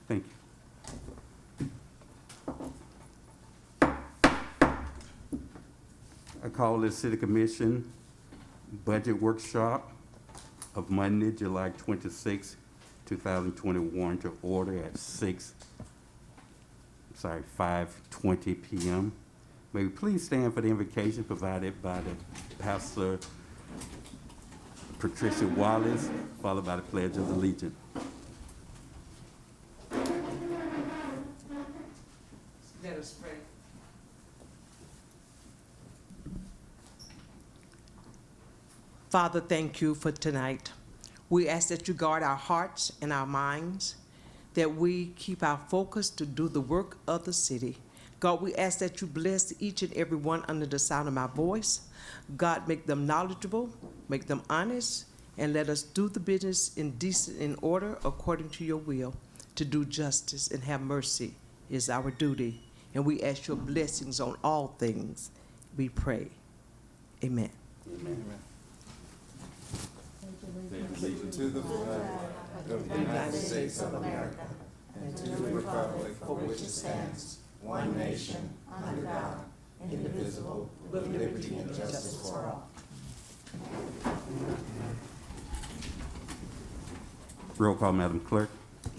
Thank you. I call this City Commission Budget Workshop of Monday, July 26, 2021 to order at 5:20 p.m. May we please stand for the invocation provided by the Pastor Patricia Wallace, followed by the Pledge of Allegiance. Let us pray. Father, thank you for tonight. We ask that you guard our hearts and our minds, that we keep our focus to do the work of the city. God, we ask that you bless each and every one under the sound of my voice. God, make them knowledgeable, make them honest, and let us do the business in decent in order according to your will. To do justice and have mercy is our duty. And we ask your blessings on all things. We pray. Amen. Amen. To the flag of the United States of America and to the republic for which it stands, one nation, under God, indivisible, with liberty and justice for all. Roll call, Madam Clerk.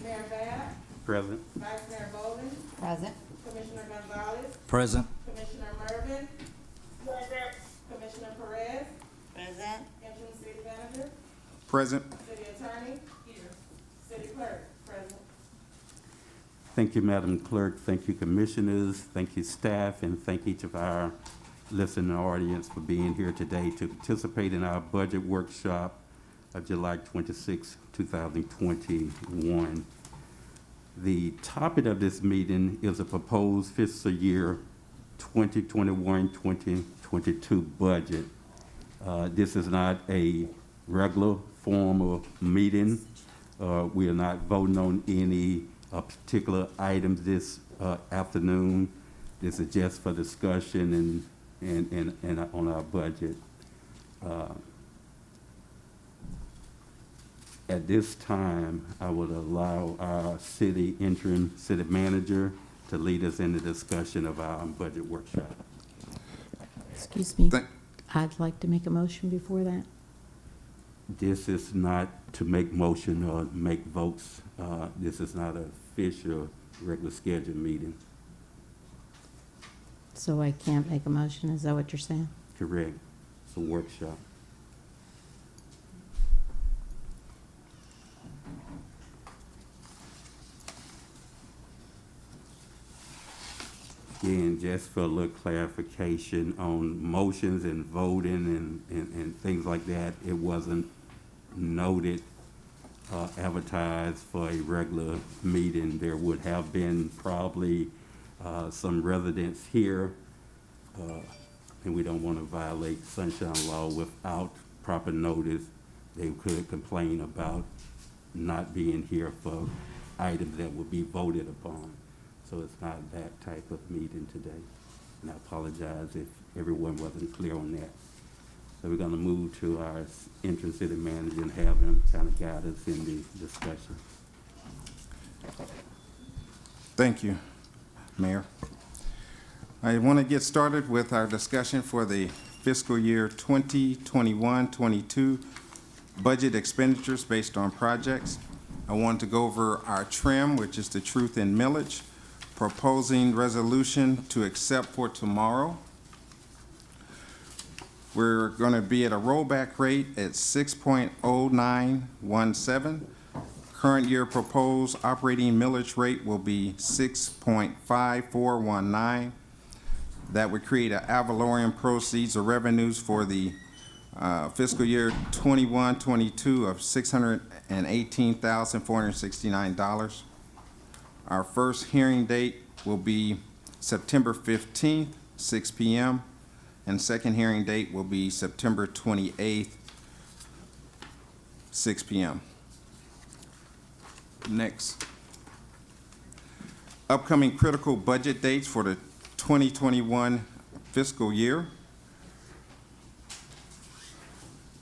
Mayor Babb. Present. Vice Mayor Bowden. Present. Commissioner Gonzalez. Present. Commissioner Mervin. Present. Commissioner Perez. Present. Interim City Manager. Present. City Attorney. Here. City Clerk. Present. Thank you, Madam Clerk. Thank you, Commissioners. Thank you, staff, and thank each of our listening audience for being here today to participate in our budget workshop of July 26, 2021. The topic of this meeting is a proposed fiscal year 2021-2022 budget. This is not a regular formal meeting. We are not voting on any particular items this afternoon. This is just for discussion and on our budget. At this time, I would allow our interim city manager to lead us in the discussion of our budget workshop. Excuse me. I'd like to make a motion before that. This is not to make motion or make votes. This is not an official regular scheduled meeting. So I can't make a motion, is that what you're saying? Correct. It's a workshop. Again, just for a little clarification on motions and voting and things like that, it wasn't noted, advertised for a regular meeting. There would have been probably some residents here, and we don't want to violate sunshine law without proper notice. They could complain about not being here for items that would be voted upon. So it's not that type of meeting today. And I apologize if everyone wasn't clear on that. So we're going to move to our interim city manager and have him kind of guide us in the discussion. Thank you, Mayor. I want to get started with our discussion for the fiscal year 2021-22 budget expenditures based on projects. I want to go over our TRIM, which is the truth in millage, proposing resolution to accept for tomorrow. We're going to be at a rollback rate at 6.0917. Current year proposed operating millage rate will be 6.5419. That would create an ad valorem proceeds or revenues for the fiscal year 21-22 of $618,469. Our first hearing date will be September 15th, 6 p.m. and second hearing date will be September 28th, 6 p.m. Next. Upcoming critical budget dates for the 2021 fiscal year.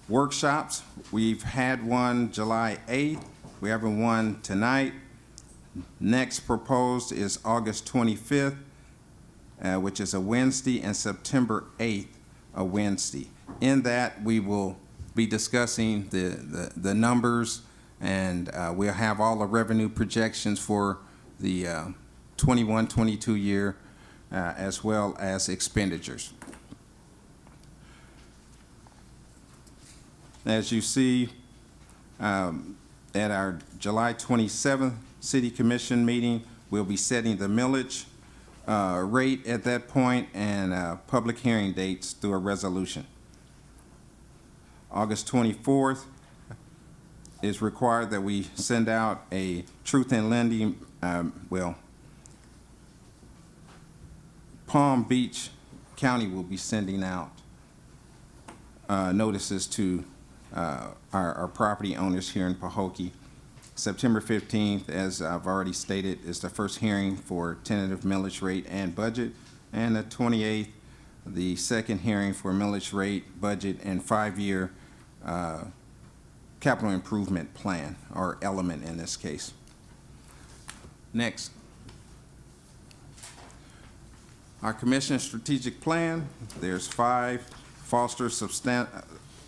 Workshops, we've had one July 8th. We have one tonight. Next proposed is August 25th, which is a Wednesday, and September 8th, a Wednesday. In that, we will be discussing the numbers, and we'll have all the revenue projections for the 21-22 year, as well as expenditures. As you see, at our July 27th City Commission meeting, we'll be setting the millage rate at that point, and public hearing dates through a resolution. August 24th is required that we send out a truth in lending, Palm Beach County will be sending out notices to our property owners here in Pahokee. September 15th, as I've already stated, is the first hearing for tentative millage rate and budget, and the 28th, the second hearing for millage rate, budget, and 5-year capital improvement plan, or element in this case. Next. Our Commission strategic plan, there's 5: foster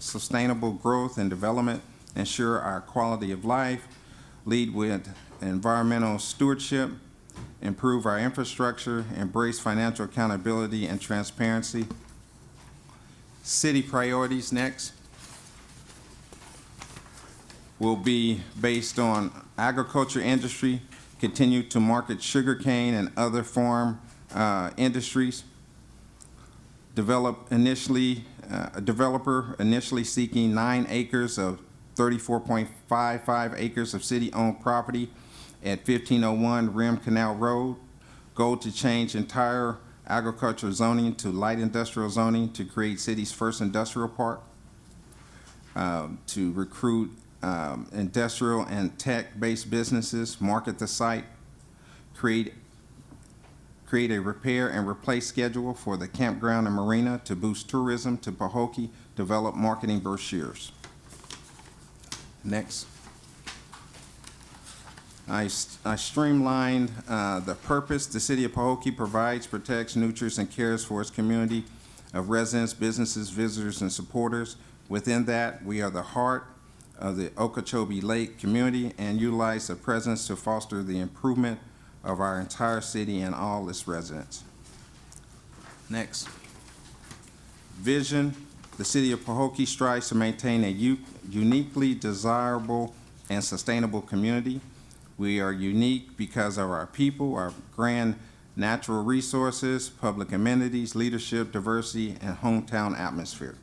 sustainable growth and development, ensure our quality of life, lead with environmental stewardship, improve our infrastructure, embrace financial accountability and transparency. City priorities next will be based on agriculture industry, continue to market sugarcane and other farm industries. A developer initially seeking 9 acres of 34.55 acres of city-owned property at 1501 Rim Canal Road. Goal to change entire agricultural zoning to light industrial zoning to create city's first industrial park. To recruit industrial and tech-based businesses, market the site, create a repair and replace schedule for the campground and marina to boost tourism to Pahokee, develop marketing brochures. Next. I streamlined the purpose. The City of Pahokee provides, protects, nurtures, and cares for its community of residents, businesses, visitors, and supporters. Within that, we are the heart of the Okeechobee Lake community and utilize the presence to foster the improvement of our entire city and all its residents. Next. Vision. The City of Pahokee strives to maintain a uniquely desirable and sustainable community. We are unique because of our people, our grand natural resources, public amenities, leadership, diversity, and hometown atmosphere.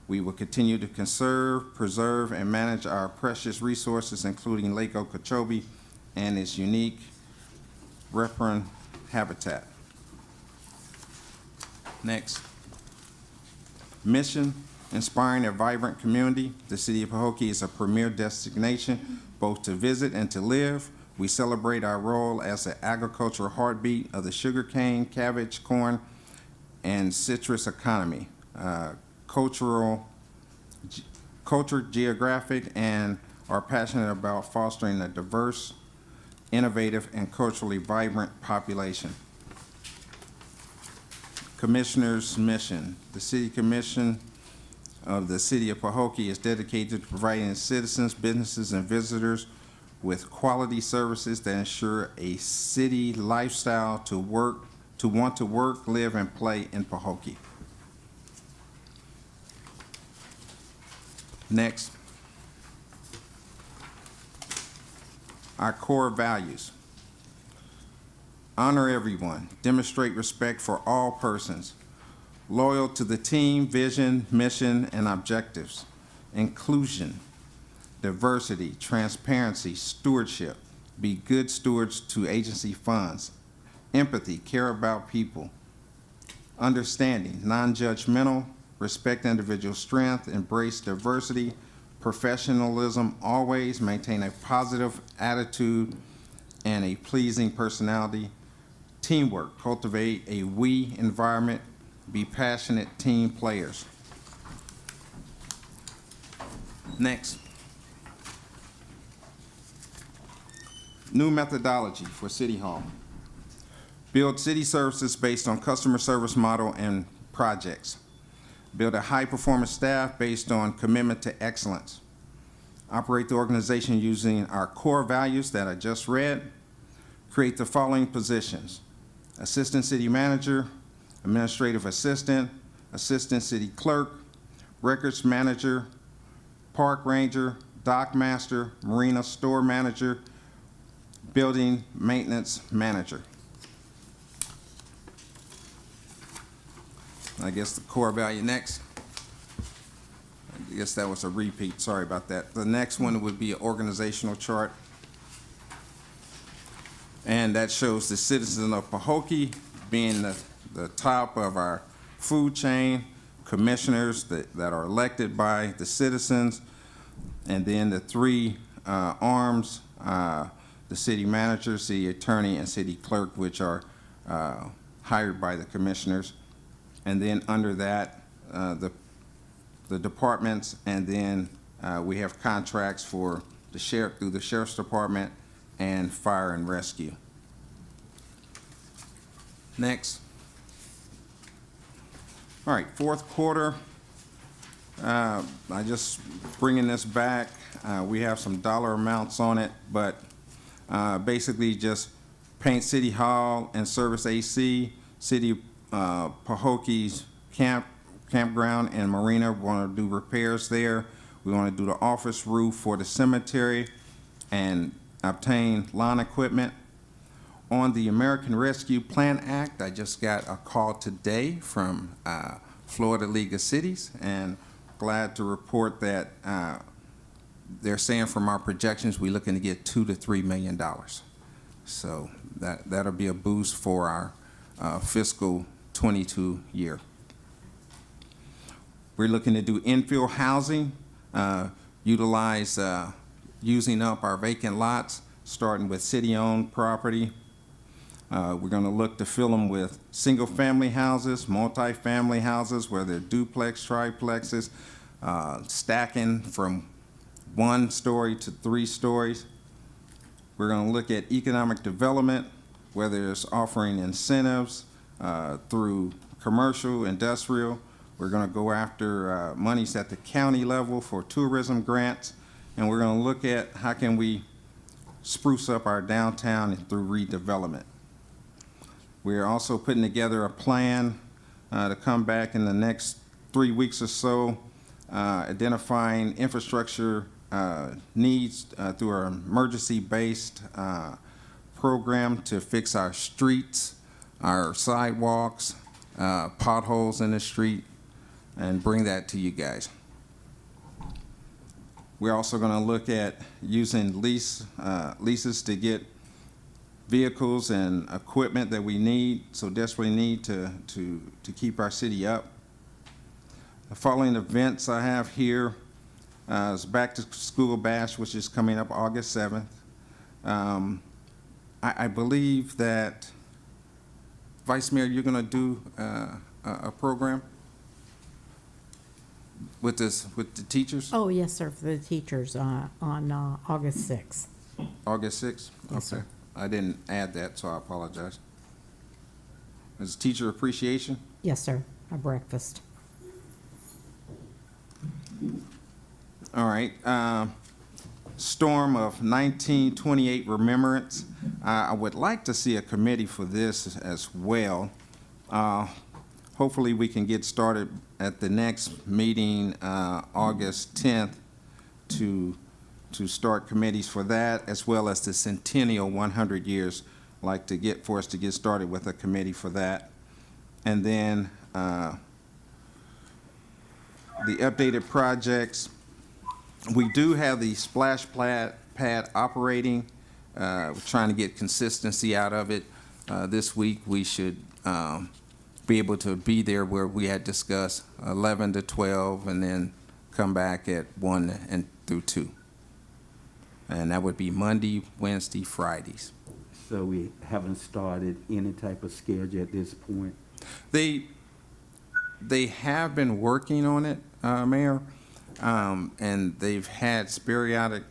We will continue to conserve, preserve, and manage our precious resources, including Lake Okeechobee and its unique riparian habitat. Next. Mission, inspiring a vibrant community. The City of Pahokee is a premier destination both to visit and to live. We celebrate our role as the agricultural heartbeat of the sugarcane, cabbage, corn, and citrus economy. Culture, geographic, and are passionate about fostering a diverse, innovative, and culturally vibrant population. Commissioner's mission. The City Commission of the City of Pahokee is dedicated to providing citizens, businesses, and visitors with quality services that ensure a city lifestyle to want to work, live, and play in Pahokee. Next. Our core values. Honor everyone, demonstrate respect for all persons, loyal to the team, vision, mission, and objectives, inclusion, diversity, transparency, stewardship, be good stewards to agency funds, empathy, care about people, understanding, non-judgmental, respect individual strength, embrace diversity, professionalism, always maintain a positive attitude and a pleasing personality, teamwork, cultivate a we environment, be passionate team players. Next. New methodology for City Hall. Build city services based on customer service model and projects. Build a high-performance staff based on commitment to excellence. Operate the organization using our core values that I just read. Create the following positions: Assistant City Manager, Administrative Assistant, Assistant City Clerk, Records Manager, Park Ranger, Dock Master, Marina Store Manager, Building Maintenance Manager. I guess the core value next. I guess that was a repeat, sorry about that. The next one would be an organizational chart. And that shows the citizens of Pahokee being the top of our food chain, commissioners that are elected by the citizens, and then the three arms, the city manager, city attorney, and city clerk, which are hired by the commissioners. And then under that, the departments, and then we have contracts for the sheriff, through the sheriff's department and fire and rescue. Next. All right, fourth quarter. I just bringing this back. We have some dollar amounts on it, but basically just paint City Hall and service AC, City Pahokee's campground and Marina. We want to do repairs there. We want to do the office roof for the cemetery and obtain lawn equipment. On the American Rescue Plan Act, I just got a call today from Florida League of Cities, and glad to report that they're saying from our projections we're looking to get $2 to $3 million. So that'll be a boost for our fiscal 22 year. We're looking to do infill housing, utilize using up our vacant lots, starting with city-owned property. We're going to look to fill them with single-family houses, multi-family houses, where they're duplex, triplexes, stacking from 1 story to 3 stories. We're going to look at economic development, whether it's offering incentives through commercial, industrial. We're going to go after monies at the county level for tourism grants, and we're going to look at how can we spruce up our downtown through redevelopment. We're also putting together a plan to come back in the next 3 weeks or so, identifying infrastructure needs through our emergency-based program to fix our streets, our sidewalks, potholes in the street, and bring that to you guys. We're also going to look at using leases to get vehicles and equipment that we need, so desperately need to keep our city up. The following events I have here is Back to School Bash, which is coming up August 7th. I believe that, Vice Mayor, you're going to do a program with the teachers? Oh, yes, sir, for the teachers on August 6th. August 6th? Yes, Okay. sir. I didn't add that, so I apologize. Is Teacher Appreciation? Yes, sir, a breakfast. All right. Storm of 1928 Remembrance. I would like to see a committee for this as well. Hopefully we can get started at the next meeting, August 10th, to start committees for that, as well as the Centennial 100 years. Like to get for us to get started with a committee for that. And then the updated projects. We do have the splash pad operating. We're trying to get consistency out of it. This week we should be able to be there where we had discussed 11 to 12 and then come back at 1 and through 2. And that would be Monday, Wednesday, Fridays. So we haven't started any type of schedule at this point? They have been working on it, Mayor, and they've had sporadic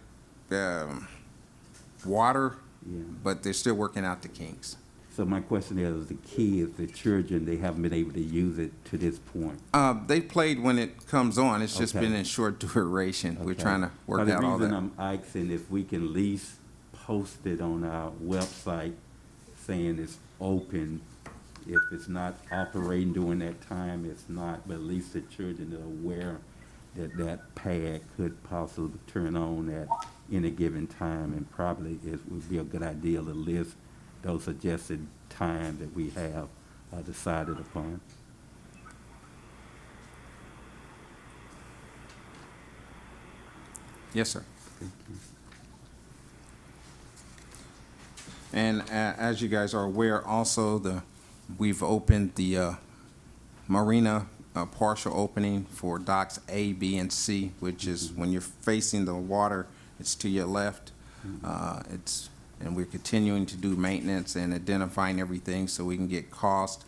water Yeah. but they're still working out the kinks. So my question is, the kids, the children, they haven't been able to use it to this point. They played when it comes on. It's just Okay. been in short duration. We're Okay. trying to work Well, out all The reason that. I'm asking if we can at least post it on our website saying it's open. If it's not operating during that time, it's not, but at least the children are aware that that pad could possibly turn on at any given time, and probably it would be a good idea to list those suggested times that we have decided upon. Yes, sir. Thank you. And as you guys are aware, also we've opened the Marina partial opening for docks A, B, and C, which is when you're facing the water, it's to your left. And we're continuing to do maintenance and identifying everything so we can get cost,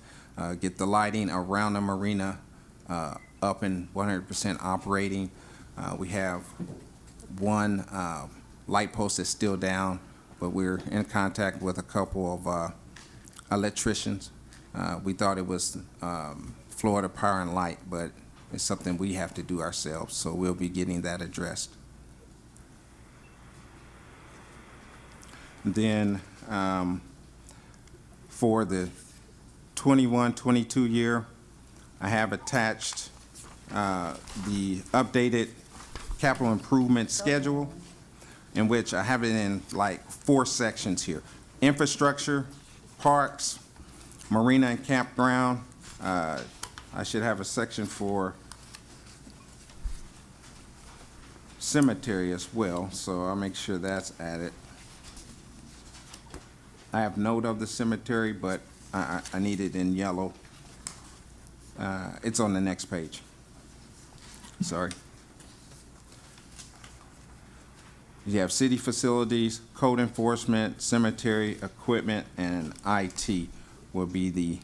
get the lighting around the marina up and 100% operating. We have one light post that's still down, but we're in contact with a couple of electricians. We thought it was Florida Power and Light, but it's something we have to do ourselves, so we'll be getting that addressed. Then for the 21-22 year, I have attached the updated capital improvement schedule, in which I have it in like 4 sections here. Infrastructure, parks, marina and campground. I should have a section for cemetery as well, so I'll make sure that's added. I have note of the cemetery, but I need it in yellow. It's on the next page. Sorry. You have city facilities, code enforcement, cemetery, equipment, and IT will be the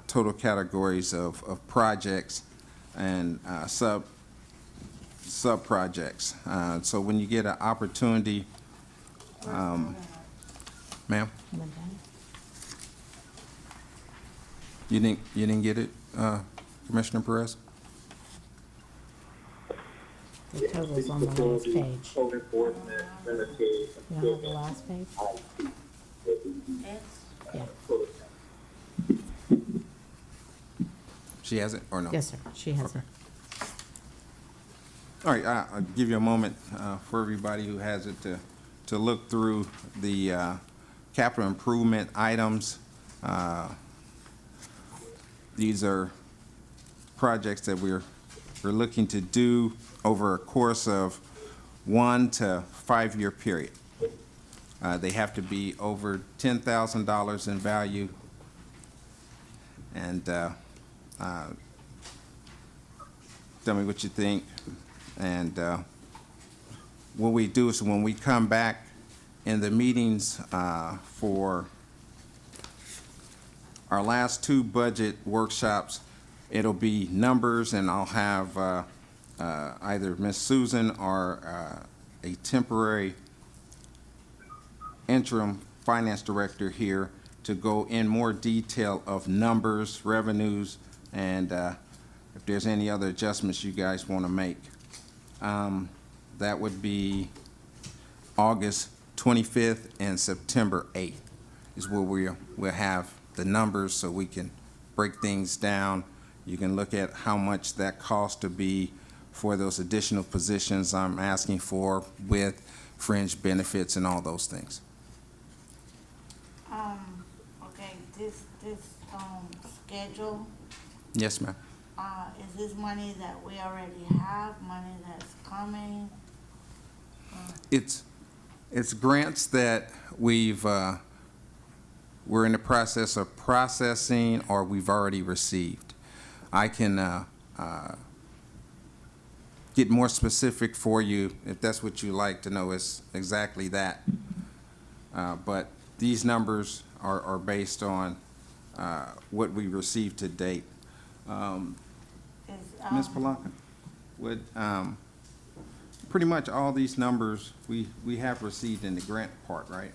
total categories of projects and sub-projects. So when you get an opportunity, ma'am? You didn't get it, Commissioner Perez? The total's on the last page. Code enforcement, cemetery. You don't have the last page? Yeah. She has it or no? Yes, sir. She has it. All right, I'll give you a moment for everybody who has it to look through the capital improvement items. These are projects that we're looking to do over a course of 1 to 5 year period. They have to be over $10,000 in value, and tell me what you think. And what we do is when we come back in the meetings for our last 2 budget workshops, it'll be numbers, and I'll have either Ms. Susan or a temporary interim finance director here to go in more detail of numbers, revenues, and if there's any other adjustments you guys want to make. That would be August 25th and September 8th is where we'll have the numbers so we can break things down. You can look at how much that costs to be for those additional positions I'm asking for with fringe benefits and all those things. Okay, this schedule, Yes, ma'am. is this money that we already have, money that's coming? It's grants that we're in the process of processing or we've already received. I can get more specific for you if that's what you like to know. Is exactly that. But these numbers are based on what we received to date. Ms. Palaka, would pretty much all these numbers we have received in the grant part, right?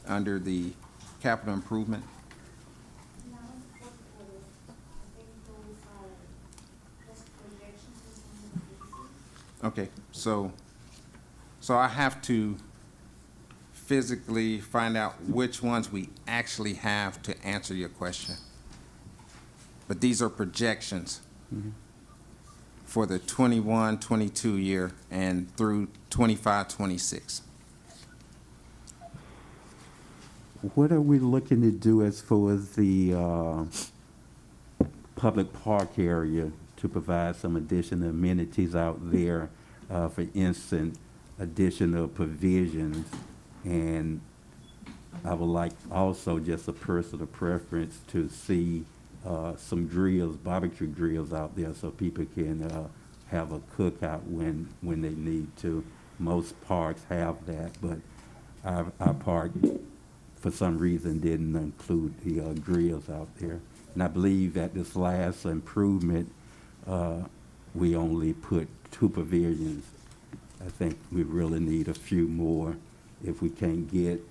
under the capital improvement? Okay, so I have to physically find out which ones we actually have to answer your question. But these are projections for the 21-22 year and through 25-26. What are we looking to do as far as the public park area to provide some additional amenities out there? For instance, additional provisions, and I would like also just a personal preference to see some grills, barbecue grills out there so people can have a cookout when they need to. Most parks have that, but our park, for some reason, didn't include the grills out there. And I believe that this last improvement, we only put 2 pavilions. I think we really need a few more. If we can't get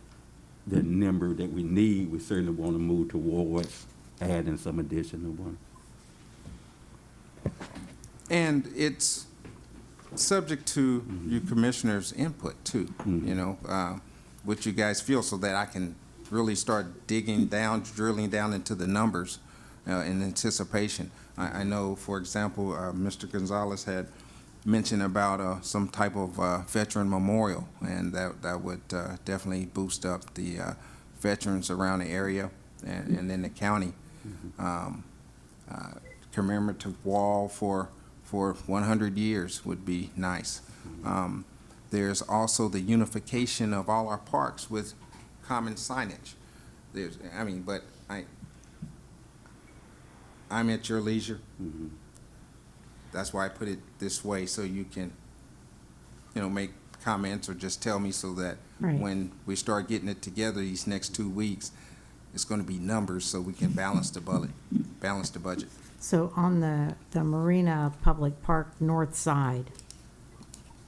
the number that we need, we certainly want to move towards adding some additional ones. And it's subject to you commissioners' input too, you know, what you guys feel, so that I can really start digging down, drilling down into the numbers in anticipation. I know, for example, Mr. Gonzalez had mentioned about some type of veteran memorial, and that would definitely boost up the veterans around the area and in the county. Commemorative wall for 100 years would be nice. There's also the unification of all our parks with common signage. But I'm at your leisure. That's why I put it this way, so you can, you know, make comments or just tell me, so that Right. when we start getting it together these next 2 weeks, it's going to be numbers, so we can balance the budget. So on the Marina Public Park north side,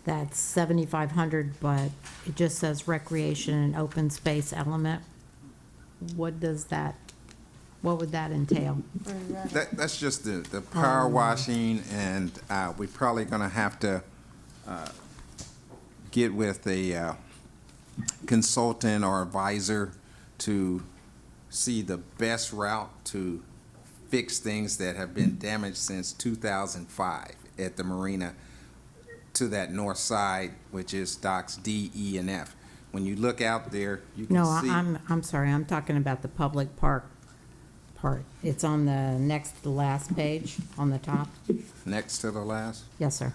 that's 7,500, but it just says recreation and open space element. What would that entail? That's just the power washing, and we're probably going to have to get with a consultant or advisor to see the best route to fix things that have been damaged since 2005 at the Marina to that north side, which is docks D, E, and F. When you look out there, you can No, see. I'm sorry, I'm talking about the public park part. It's on the next to the last page, on the top. Next to the last? Yes, sir.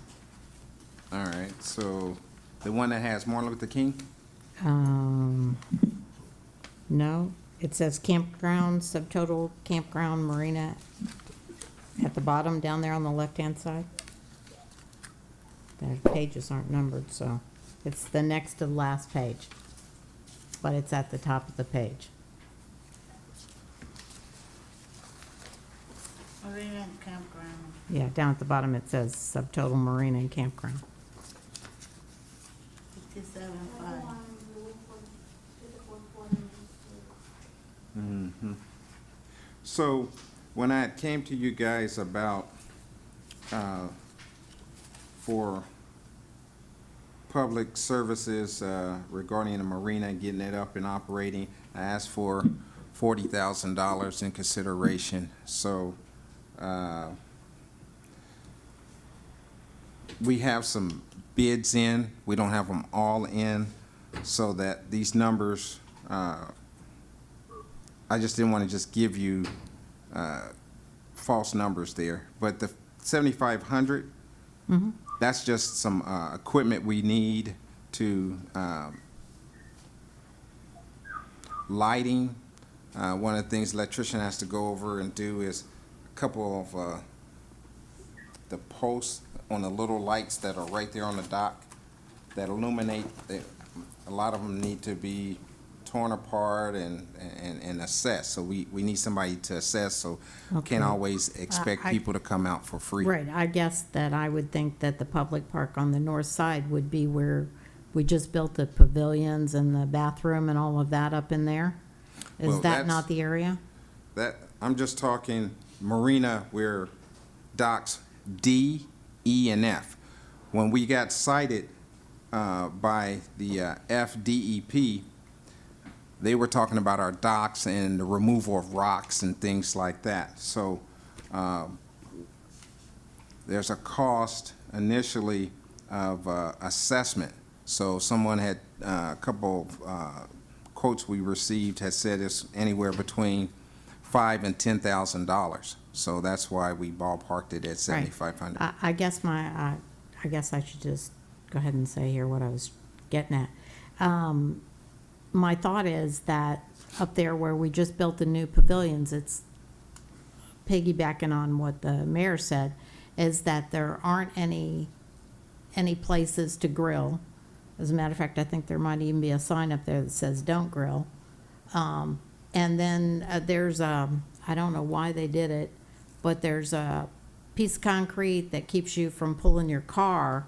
All right, so the one that has Martin Luther King? No, it says campground, subtotal campground marina at the bottom, down there on the left-hand side. The pages aren't numbered, so it's the next to the last page, but it's at the top of the page. Marina and campground. Yeah, down at the bottom it says subtotal marina and campground. 57.5. So when I came to you guys about for public services regarding the marina and getting it up and operating, I asked for $40,000 in consideration. So we have some bids in. We don't have them all in, so that these numbers, I just didn't want to just give you false numbers there. But the 7,500, that's just some equipment we need to lighting. One of the things the electrician has to go over and do is a couple of the posts on the little lights that are right there on the dock that illuminate. A lot of them need to be torn apart and assessed. So we need somebody to assess, so Okay. can't always expect people to come out for free. Right, I guess that I would think that the public park on the north side would be where we just built the pavilions and the bathroom and all of that up in there. Is Well, that that's- not the area? That, I'm just talking Marina where docks D, E, and F. When we got cited by the FDEP, they were talking about our docks and the removal of rocks and things like that. So there's a cost initially of assessment. So someone had, a couple of quotes we received had said it's anywhere between $5,000 and $10,000. So that's why we ballparked it at 7,500. I guess I guess I should just go ahead and say here what I was getting at. My thought is that up there where we just built the new pavilions, it's piggybacking on what the mayor said, is that there aren't any places to grill. As a matter of fact, I think there might even be a sign up there that says "Don't grill." And then there's I don't know why they did it, but there's a piece of concrete that keeps you from pulling your car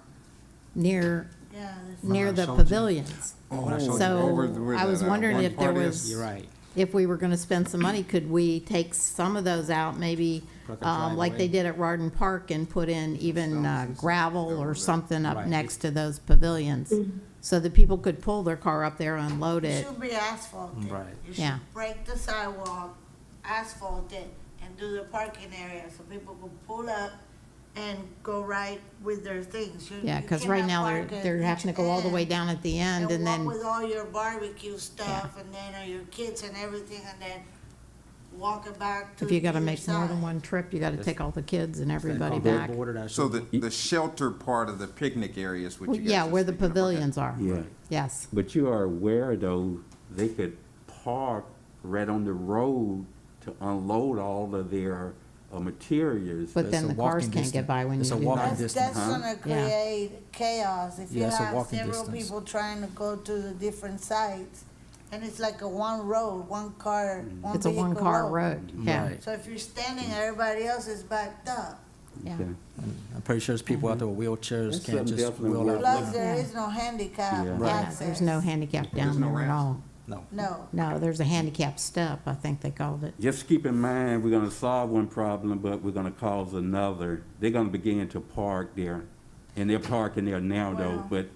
near Yeah, this- near the showed you. pavilions. So I was wondering if there was, You're right. if we were gonna spend some money, could we take some of those out, maybe, Like a like they driveway. did at Rardon Park and put in even gravel or something up Right. next to those pavilions? So that people could pull their car up there, unload It it. should be asphalted. Right. You Yeah. should break the sidewalk, asphalt it, and do the parking area so people can pull up and go right with their things. Yeah, You because right cannot now park at they're having to each go all the way end down at the end and walk then, with all your barbecue stuff and then your kids and everything and then walk it back to if you gotta your make more than side. one trip, you gotta take all the kids and everybody They back. bordered that So should- the shelter part of the picnic area is what Well, you guys yeah, are where the speaking of. Okay. pavilions are. Yeah, Yes. but you are aware though, they could park right on the road to unload all of their materials. But It's then a the cars walking can't get by when you distance. do It's a walking that. That's distance. gonna Yeah. create chaos if you Yeah, it's a have walking several distance. people trying to go to the different sites. And it's like a one road, one car, one It's a vehicle one-car road, yeah, Right. So if you're standing, everybody else is backed up. yeah. Okay. I'm pretty sure there's people out there with wheelchairs That's can't something just definitely wheel worth out. Plus, looking there Yeah. is no handicap Yeah. Right. Yeah, access. there's no handicap There's down no there at ramps. all. No. No. No, there's a handicap step, I think they called it. Just keep in mind, we're gonna solve one problem, but we're gonna cause another. They're gonna begin to park there, and they're parking there now though, Well, but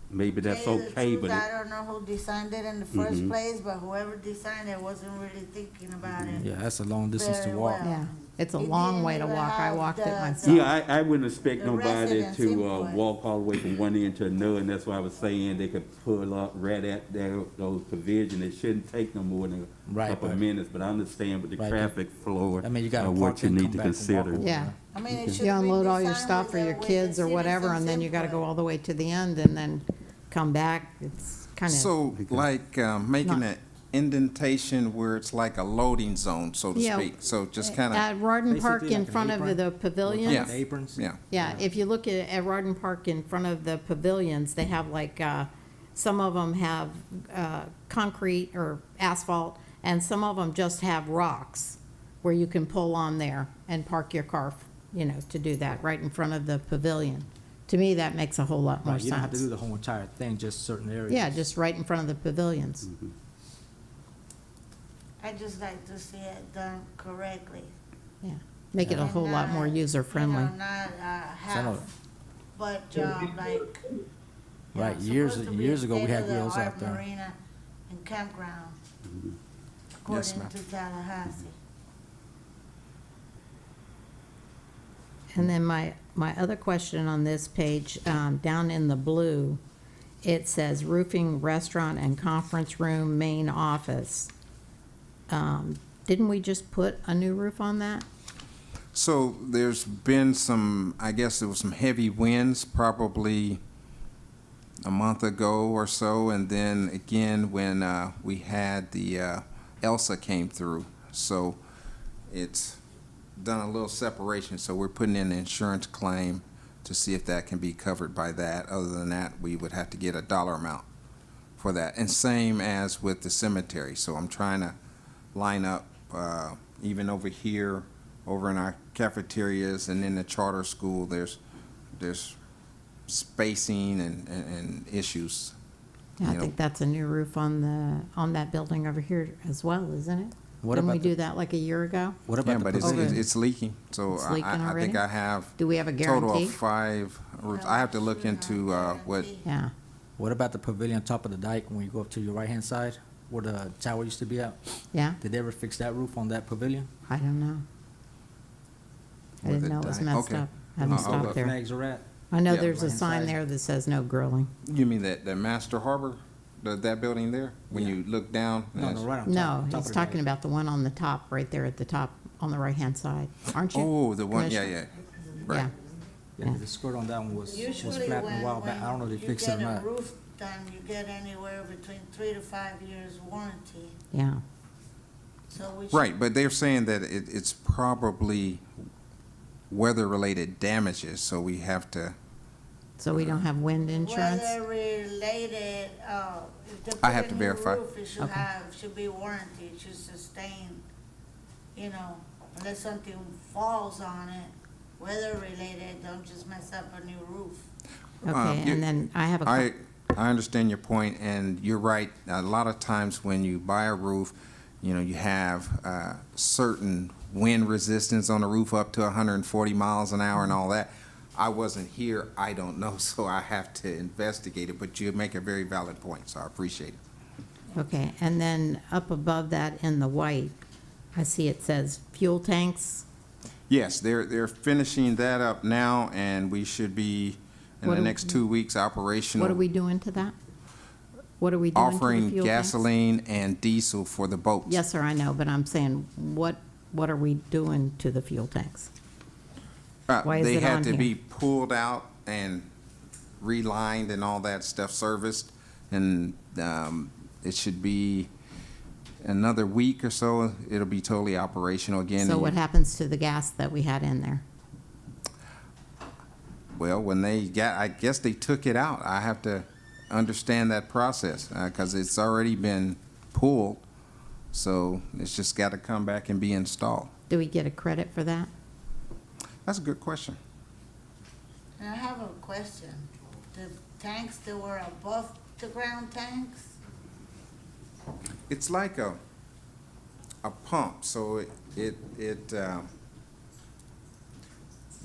maybe that's Tell you the okay, truth, but I don't know who designed it in the first Mhm. place, but whoever designed it wasn't really thinking about it. Yeah, that's a long distance to Very walk. well. Yeah, it's a It long didn't way to even walk. I have walked it the- myself. yeah, I wouldn't expect The nobody residents to, input. walk all the way from one end to another, and that's why I was saying they could pull up right at those provisions. It shouldn't take no more than a Right, couple of but- minutes, but I understand with the Right, traffic flow, I mean, you gotta what park you and need come to back and walk consider. over. Yeah. I mean, it should You be unload all your designed stuff with for your with kids the or whatever, and citizens' then you gotta input. go all the way to the end and then come back. It's kind of, So like making Not- an indentation where it's like a loading zone, so to Yeah. speak. So just kind of, at Rardon Park Basically in like an front of apron. the pavilions. Yeah. Aprons? yeah. Yeah, if you look at Rardon Park in front of the pavilions, they have like, some of them have concrete or asphalt, and some of them just have rocks where you can pull on there and park your car, to do that, right in front of the pavilion. To me, that makes a whole lot more Right, you don't have to do sense. the whole entire thing, just certain areas. Yeah, just right in front of the pavilions. I just like to see it done correctly. Yeah, make it a And whole lot more not, user-friendly. Not half, but like. Right, it's years- supposed to be years a ago, we had state-of-the-art wheels out there. Marina and campground, Yes, according ma'am. to Tallahassee. And then my other question on this page, down in the blue, it says roofing, restaurant, and conference room, main office. Didn't we just put a new roof on that? So there's been some, I guess there was some heavy winds probably a month ago or so, and then again when we had the Elsa came through. So it's done a little separation, so we're putting in an insurance claim to see if that can be covered by that. Other than that, we would have to get a dollar amount for that. And same as with the cemetery. So I'm trying to line up even over here, over in our cafeterias and in the charter school, there's spacing and issues Yeah, I you know, think that's a new roof on that building over here as well, isn't it? What Didn't we about the- do that like a year ago? What yeah, about the but pavilion? it's leaking, so It's leaking I think already? I have Do we have a total guarantee? of 5 roofs. I have to look into what, Yeah, What about the pavilion on top of the dike when you go up to your right-hand side, where the tower used to be at? yeah, Did they ever fix that roof on that pavilion? I don't know. I Where didn't the know it was di- messed okay. up. Haven't I'll stopped look. there. Flags are at? I know Yeah, there's a right-hand sign side. there that says no grilling. you mean the Master Harbor, that building there? When you look down? No, no, right on top. No, top he's of the talking dike. about the one on the top, right there at the top, on the right-hand side, aren't you? Oh, the one, yeah, Commissioner? yeah. Right. Yeah, Yeah, the skirt on that one was Usually flat a when, while back. I don't know if they when you fixed it or get a not. roof done, you get anywhere between 3 to 5 years warranty. yeah. So we should. Right, but they're saying that it's probably weather-related damages, so we have to, So we don't have wind insurance? Weather related, if they I put have a to new verify. roof, it should Okay. should be warranty, it should sustain, you know, unless something falls on it, weather related, don't just mess up a new roof. Okay, you- and then I have a, I understand your point, and you're right. A lot of times when you buy a roof, you know, you have certain wind resistance on the roof up to 140 miles an hour and all that. I wasn't here, I don't know, so I have to investigate it, but you make a very valid point, so I appreciate it. okay, and then up above that in the white, I see it says fuel tanks. Yes, they're finishing that up now, and we should be, in What the do- next 2 weeks, operational. What are we doing to that? What are we doing to the Offering fuel tanks? gasoline and diesel for the boats. Yes, sir, I know, but I'm saying, what are we doing to the fuel tanks? Why is They it had on to here? be pulled out and relined and all that stuff serviced, and it should be another week or so, it'll be totally operational again. So And what happens to the gas that we had in there? Well, when I guess they took it out. I have to understand that process, because it's already been pulled, so it's just got to come back and be installed. Do we get a credit for that? That's a good question. And I have a question, the tanks that were above the ground tanks? It's like a pump, so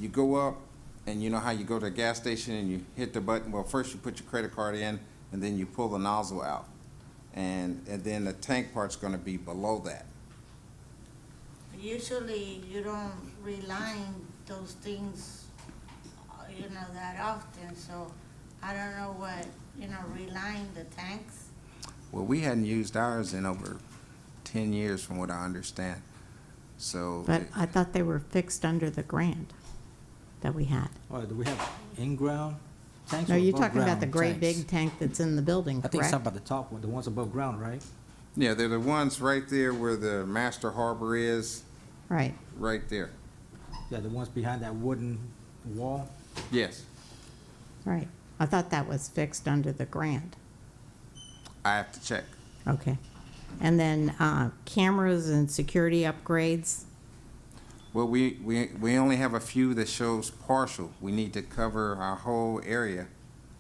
you go up, and you know how you go to a gas station and you hit the button. Well, first you put your credit card in, and then you pull the nozzle out, and then the tank part's going to be below that. Usually you don't reline those things, you know, that often, so I don't know what, you know, reline the tanks. Well, we hadn't used ours in over 10 years, from what I understand. So, But I thought they were fixed under the grant that we had. Oh, do we have in-ground tanks No, or you're above talking about the ground great tanks? big tank that's in the building, I think it's correct? talking about the top one, the ones above ground, right? yeah, they're the ones right there where the Master Harbor is, Right, right there. Yeah, the ones behind that wooden wall. Yes, right. I thought that was fixed under the grant. I have to check. Okay. And then cameras and security upgrades, Well, we only have a few that shows partial. We need to cover our whole area.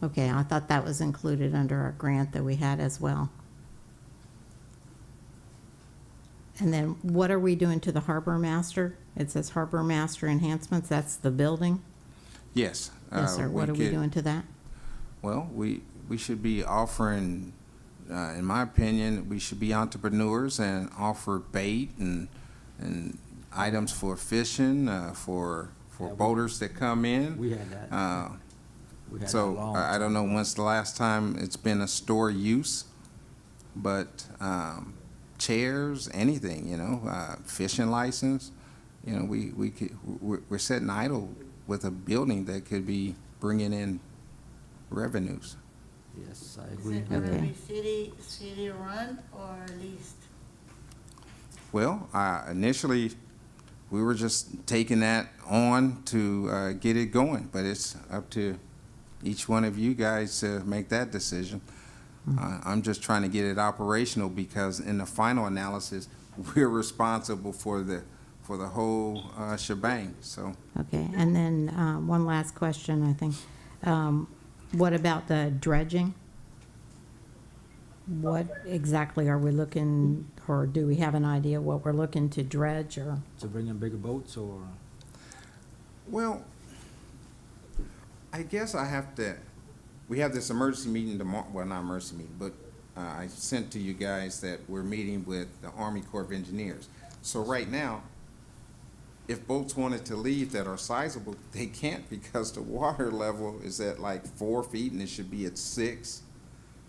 okay, I thought that was included under our grant that we had as well. And then what are we doing to the harbor master? It says harbor master enhancements, that's the building? Yes. Yes, sir. What are we could- doing to that? Well, we should be offering, in my opinion, we should be entrepreneurs and offer bait and items for fishing, for Yeah, we- boaters that come in. We had that. We had that So long I don't know when's the last time it's been a store use, but chairs, anything, you know, fishing license, you know, we're sitting idle with a building that could be bringing in revenues. Yes, I Is agree. it gonna Okay. be city run or leased? Well, initially, we were just taking that on to get it going, but it's up to each one of you guys to make that decision. I'm just trying to get it operational, because in the final analysis, we're responsible for the whole shebang, so. Okay, and then one last question, I think. What about the dredging? what exactly are we looking, or do we have an idea what we're looking to dredge, or? To bring in bigger boats or? Well, I guess we have this emergency meeting tomorrow, well, not emergency meeting, but I sent to you guys that we're meeting with the Army Corps of Engineers. So right now, if boats wanted to leave that are sizable, they can't because the water level is at like 4 feet and it should be at 6.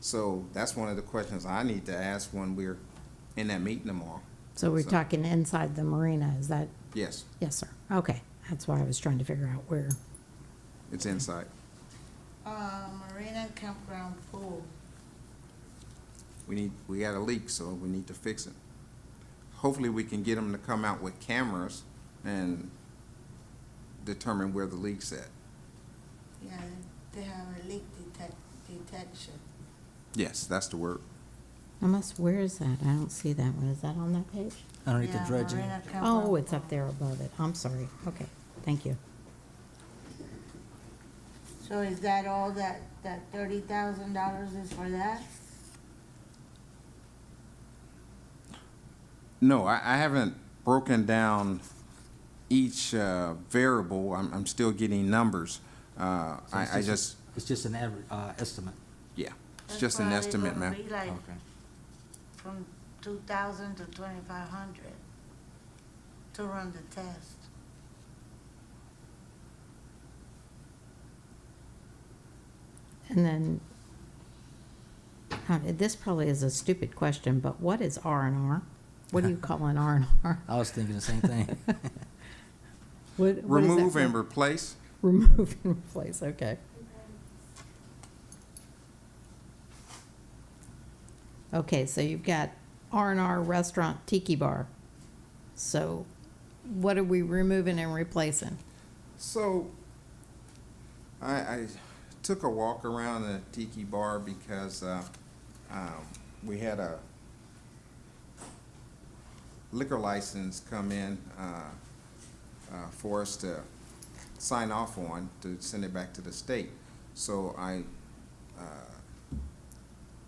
So that's one of the questions I need to ask when we're in that meeting tomorrow. So we're talking inside the marina, is that? Yes, Yes, sir. Okay, that's why I was trying to figure out where. it's inside. Marina campground pool. We got a leak, so we need to fix it. Hopefully we can get them to come out with cameras and determine where the leak's at. Yeah, they have a leak detection. Yes, that's the word. Where is that? I don't see that one. Is that on that page? Underneath the Yeah, dredging. Marina campground Oh, it's up pool. there above it. I'm sorry. Okay, thank you. So is that all that $30,000 is for that? No, I haven't broken down each variable. I'm still getting numbers. So it's I just, It's just an average, estimate. yeah, it's That's just an probably estimate, gonna ma'am. be like Okay. from 2,000 to 2,500 to run the test. And then, this probably is a stupid question, but what is R&R? What do you call an R&R? I was thinking the same thing. What is that Remove for? and replace. Remove and replace, okay. Okay, so you've got R&R Restaurant Tiki Bar. So what are we removing and replacing? So, I took a walk around the tiki bar because we had a liquor license come in for us to sign off on to send it back to the state. So I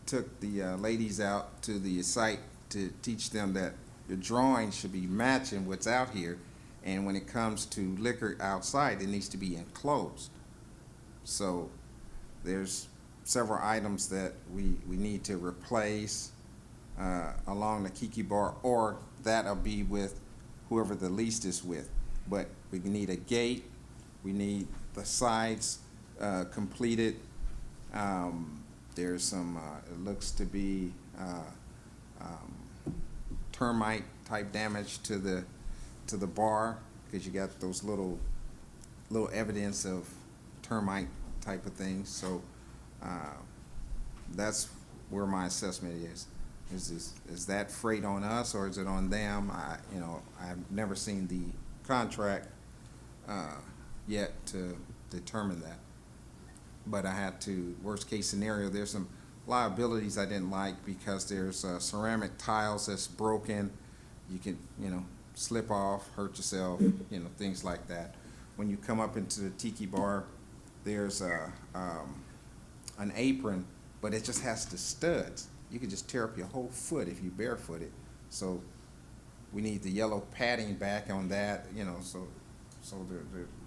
took the ladies out to the site to teach them that your drawing should be matching what's out here, and when it comes to liquor outside, it needs to be enclosed. So there's several items that we need to replace along the Kiki Bar, or that'll be with whoever the lease is with. But we need a gate, we need the sides completed. There's some, it looks to be termite type damage to the bar, because you got those little evidence of termite type of things. So that's where my assessment is. Is that freight on us or is it on them? I've never seen the contract yet to determine that. But I had to, worst case scenario, there's some liabilities I didn't like because there's ceramic tiles that's broken. You can, slip off, hurt yourself, things like that. When you come up into the tiki bar, there's an apron, but it just has the studs. You could just tear up your whole foot if you barefooted. So we need the yellow padding back on that, so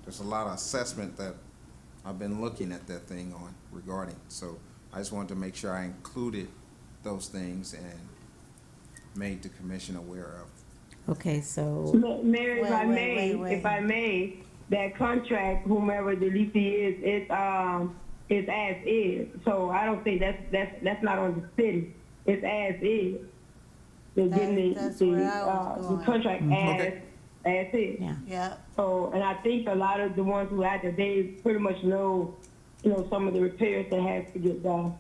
there's a lot of assessment that I've been looking at that thing on regarding. So I just wanted to make sure I included those things and made the commission aware of. Okay, so, Mayor, if Wait. if I may, that contract, whomever the leasee is as is. So I don't think that's not on the city. It's as is. They're getting That's where I was the going. contract Okay. as is. yeah. Yeah, So, and I think a lot of the ones who had that, they pretty much know, some of the repairs that has to get done.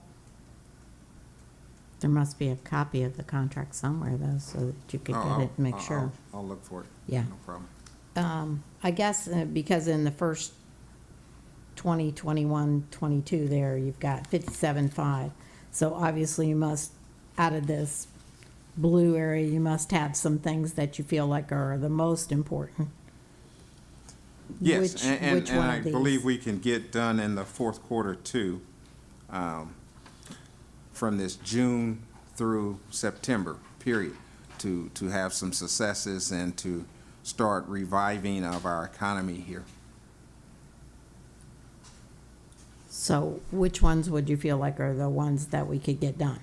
There must be a copy of the contract somewhere, though, so that you could get it and make sure. I'll look for it. Yeah. No problem. I guess because in the first 2021-22 there, you've got 57.5. So obviously you must, out of this blue area, you must have some things that you feel like are the most important. Yes, Which and one I of these? believe we can get done in the fourth quarter too. From this June through September, period, to have some successes and to start reviving of our economy here. So which ones would you feel like are the ones that we could get done?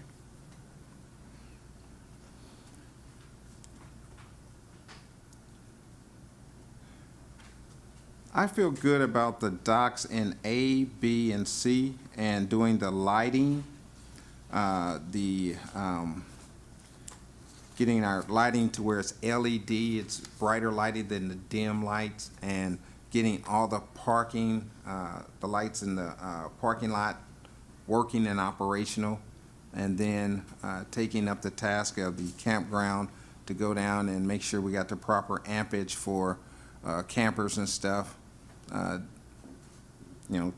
I feel good about the docks in A, B, and C, and doing the lighting, getting our lighting to where it's LED, it's brighter lighting than the dim lights, and getting all the parking, the lights in the parking lot working and operational, and then taking up the task of the campground to go down and make sure we got the proper ampage for campers and stuff.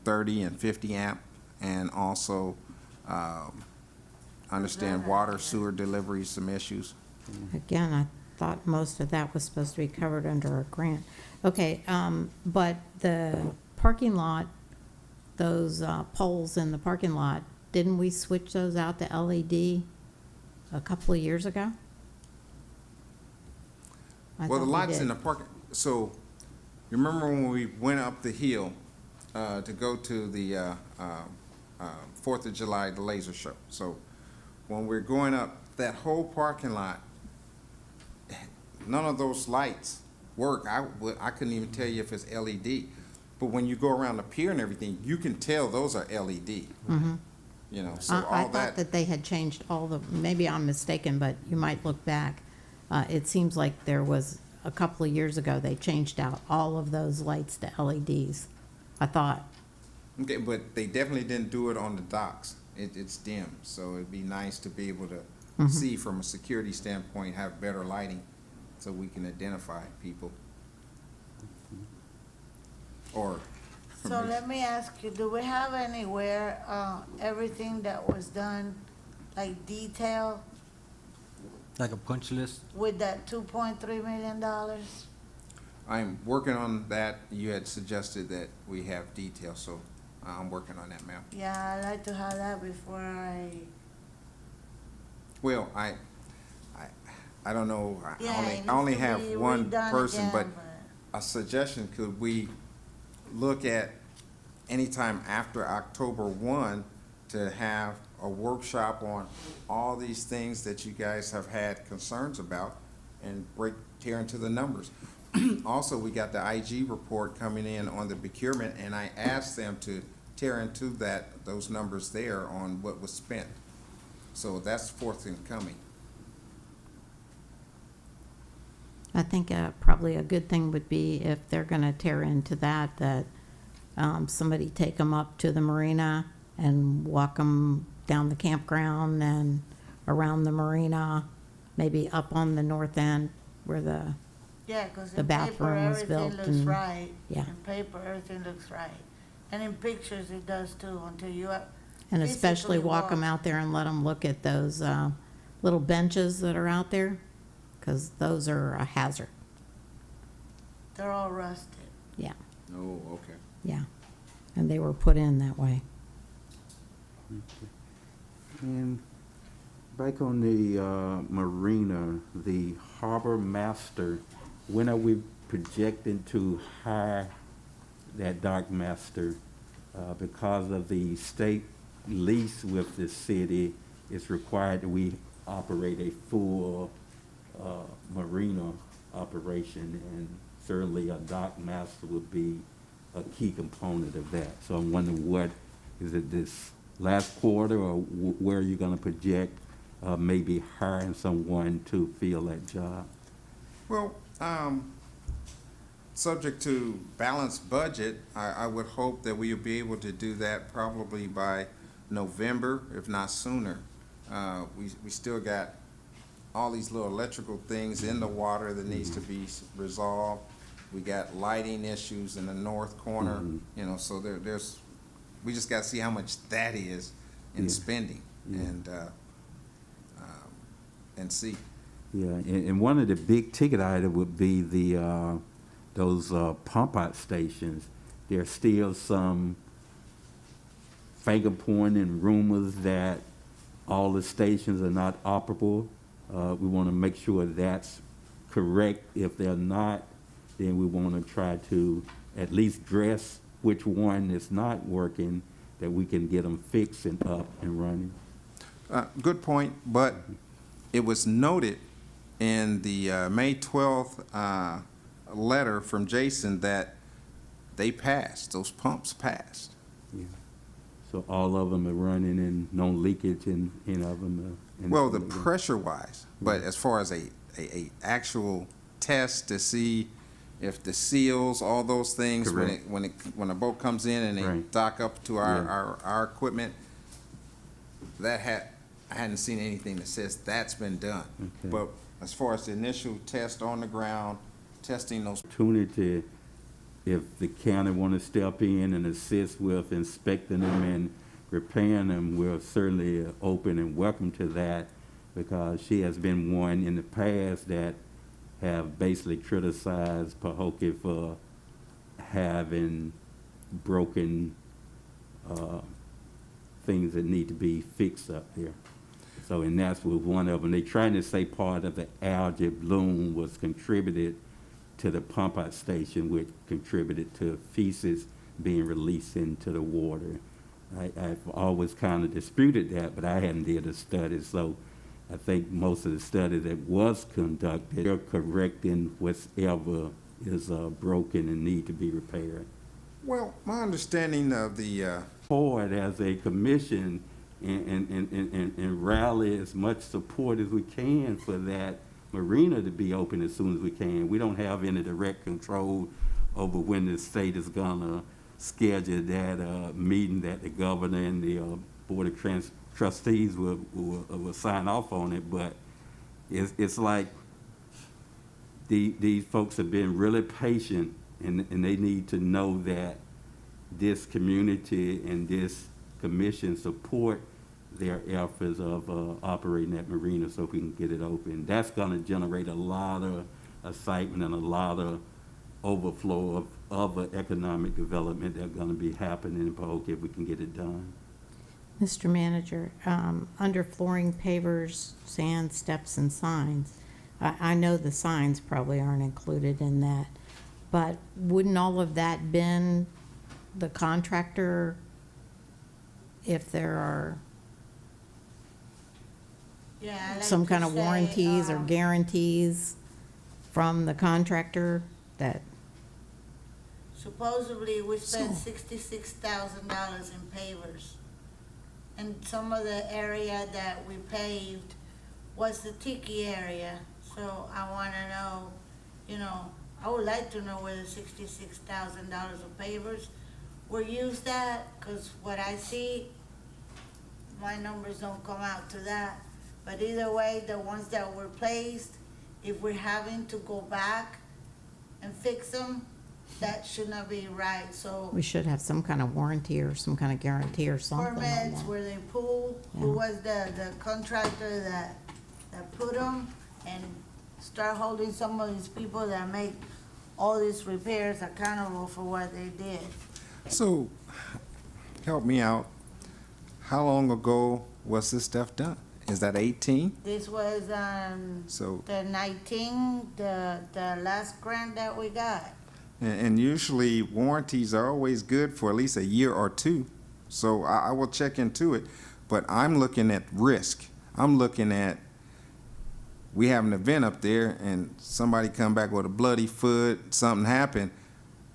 30 and 50 amp, and also understand water, sewer delivery, some issues. Again, I thought most of that was supposed to be covered under a grant. Okay, but the parking lot, those poles in the parking lot, didn't we switch those out to LED a couple of years ago? Well, the lights in the parking, so you remember when we went up the hill to go to the 4th of July, the laser show? So when we're going up, that whole parking lot, none of those lights work. I couldn't even tell you if it's LED. But when you go around the pier and everything, you can tell those are LED. Mm-hmm. So I all thought that they had changed all the, maybe I'm mistaken, but you might look back. It seems like there was, a couple of years ago, they changed out all of those lights to LEDs, I thought. Okay, but they definitely didn't do it on the docks. It's dim, so it'd be nice to be able to see from a security standpoint, have better lighting, so we can identify people. Or. So let me ask you, do we have anywhere, everything that was done, like detail, Like a punch list? with that $2.3 million? I'm working on that. You had suggested that we have details, so I'm working on that, ma'am. Yeah, I'd like to have that before I, Well, I don't know. yeah, it I only needs to have be one redone person, again, but a suggestion, could we look at anytime after October 1 to have a workshop on all these things that you guys have had concerns about and tear into the numbers? Also, we got the IG report coming in on the procurement, and I asked them to tear into those numbers there on what was spent. So that's forthcoming. I think probably a good thing would be if they're going to tear into that somebody take them up to the marina and walk them down the campground and around the marina, maybe up on the north end where the, yeah, because the in paper, bathroom was everything built looks and- right. yeah. In paper, everything looks right. And in pictures, it does too, until you have. And especially physically walk them out there and let them look at those little benches that are out there, because those are a hazard. They're all rusted. Yeah, Oh, okay. yeah. And they were put in that way. And back on the marina, the harbor master, when are we projecting to hire that dock master? Because of the state lease with the city, it's required that we operate a full marina operation, and certainly a dock master would be a key component of that. So I'm wondering, what is it, this last quarter, or where are you going to project maybe hiring someone to fill that job? Well, subject to balanced budget, I would hope that we will be able to do that probably by November, if not sooner. We still got all these little electrical things in the water that needs to be resolved. We got lighting issues in the north corner, so there's, we just got to see how much that is in spending and see. Yeah, and one of the big ticket items would be the those pump out stations. There's still some finger pointing rumors that all the stations are not operable. We want to make sure that's correct. If they're not, then we want to try to at least address which one is not working, that we can get them fixed and up and running. Good point, but it was noted in the May 12th letter from Jason that they passed, those pumps passed. Yeah. So all of them are running and no leakage in any of them. Well, the pressure-wise, but as far as a actual test to see if the seals, all those things, when a boat comes in and they Right. dock up to our equipment, I hadn't seen anything that says that's been done. Okay. But as far as the initial test on the ground, testing those, Opportunity, if the county want to step in and assist with inspecting them and repairing them, we're certainly open and welcome to that, because she has been one in the past that have basically criticized Pahokee for having broken things that need to be fixed up there. So, and that's with one of them. They're trying to say part of the algae bloom was contributed to the pump out station, which contributed to feces being released into the water. I've always kind of disputed that, but I hadn't did a study, so I think most of the study that was conducted, they're correcting whatever is broken and need to be repaired. well, my understanding of the, Forward as a commission and rally as much support as we can for that marina to be open as soon as we can. We don't have any direct control over when the state is gonna schedule that meeting that the governor and the board of trustees will sign off on it, but it's like these folks have been really patient, and they need to know that this community and this commission support their efforts of operating that marina so we can get it open. That's gonna generate a lot of excitement and a lot of overflow of other economic development that's gonna be happening in Pahokee if we can get it done. Mr. Manager, under flooring, pavers, sand, steps, and signs, I know the signs probably aren't included in that, but wouldn't all of that been the contractor if there are Yeah, I like some to kind of say, warranties or guarantees from the contractor that, supposedly we spent $66,000 in pavers. And some of the area that we paved was the Tiki area. So I wanna know, you know, I would like to know where the $66,000 of pavers were used at, cause what I see, my numbers don't come out to that. But either way, the ones that were placed, if we're having to go back and fix them, that should not be right, so. we should have some kind of warranty or some kind of guarantee or something on Permits that. where they pull, who Yeah. was the contractor that put them, and start holding some of these people that make all these repairs accountable for what they did. so, help me out. How long ago was this stuff done? Is that 18? This was So, the 19, the last grant that we got. and usually warranties are always good for at least a year or two. So I will check into it, but I'm looking at risk. I'm looking at, we have an event up there and somebody come back with a bloody foot, something happened.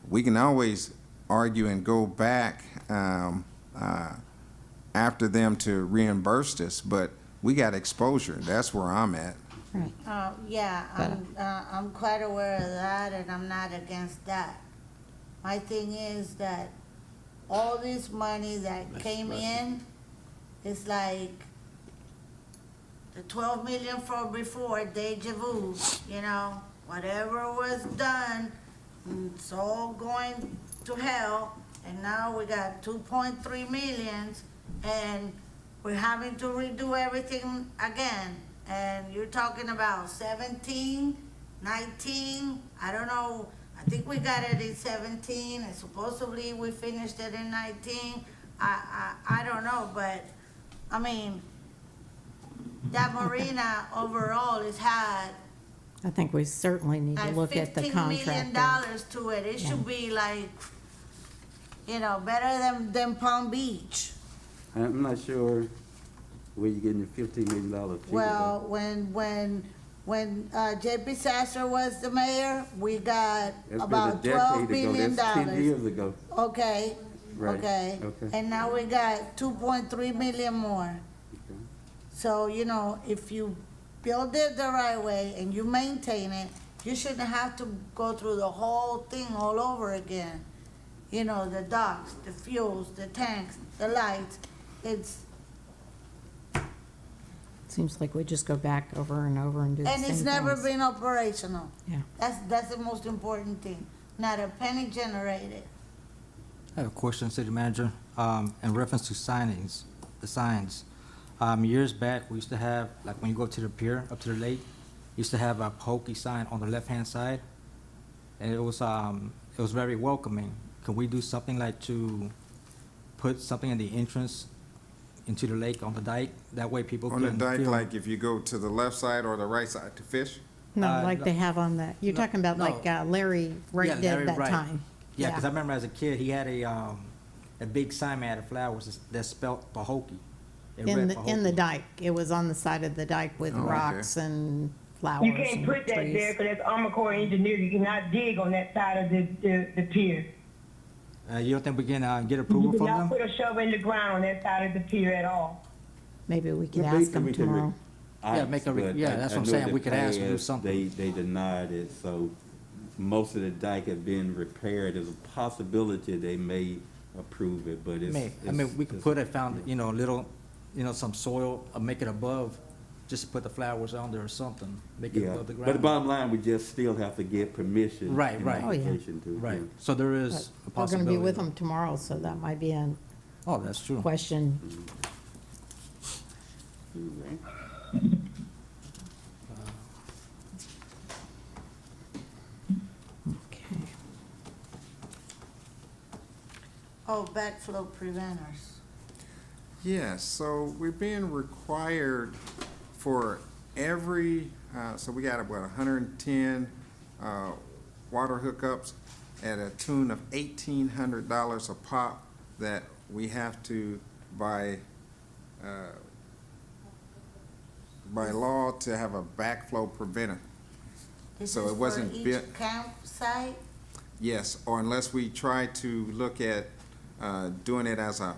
We can always argue and go back after them to reimburse us, but we got exposure. That's where I'm at. Right. Yeah, I'm quite aware of that, and I'm not against that. My thing is that all this money that came in is like the 12 million from before, deja vu, you know, whatever was done, it's all going to hell, and now we got 2.3 millions, and we're having to redo everything again. And you're talking about 17, 19, I don't know, I think we got it in 17, and supposedly we finished it in 19. I don't know, but, I mean, that marina overall has had I think we certainly need to like look at the $15 million contractor. to it. It Yeah. should be like, better than Palm Beach. I'm not sure where you're getting your $15 million figure. Well, when J.P. Sasser was the mayor, we got That's about been a $12 decade ago. million. That's 10 years ago. Okay, Right. okay. Okay. And now we got 2.3 million more. Okay. So, if you build it the right way and you maintain it, you shouldn't have to go through the whole thing all over again. The docks, the fuels, the tanks, the lights. Seems like we just go back over and over and do the same And things. it's never been operational. Yeah. That's the most important thing. Not a penny generated. I have a question, City Manager, in reference to signings, the signs. Years back, we used to have, like when you go up to the pier, up to the lake, used to have a Pahokee sign on the left-hand side, and it was very welcoming. Can we do something like to put something in the entrance into the lake on the dike? That way people On can the dike, feel- like if you go to the left side or the right side to fish? No, Uh, like no- they have on the, you're no, talking about no. like Larry Wright Yeah, did Larry that Wright. time. Yeah, because I remember as a kid, he had a big sign made out of flowers that spelled Pahokee. It In read the Pahokee. dike. It was on the side of the dike with Oh, okay. rocks and flowers You can't and put that trees. there because that's Army Corps engineer. You cannot dig on that side of the pier. You don't think we can get You approval from cannot them? put a shovel in the ground on that side of the pier at all. Maybe we could Yeah, ask basically them we can tomorrow. Yeah, make a re- But yeah, I- that's I what I'm know saying. in We the could ask to do past, something. They denied it, so most of the dike have been repaired. There's a possibility they may approve it, but it's. I mean, we could put a little, some soil, make it above, just to put the flowers on there or something, make it Yeah, above the ground. but the bottom line, we just still have to get permission. Right, and right. Oh, yeah. application to, Right, yeah. so there is But a we're possibility. gonna be with them tomorrow, so that might be a Oh, that's true. question. Okay. Oh, backflow preventers. Yes, so we're being required for every, so we got about 110 water hookups at a tune of $1,800 a pop that we have to, by law, to have a backflow preventer. This So is it wasn't for built- each campsite? Yes, or unless we try to look at doing it as a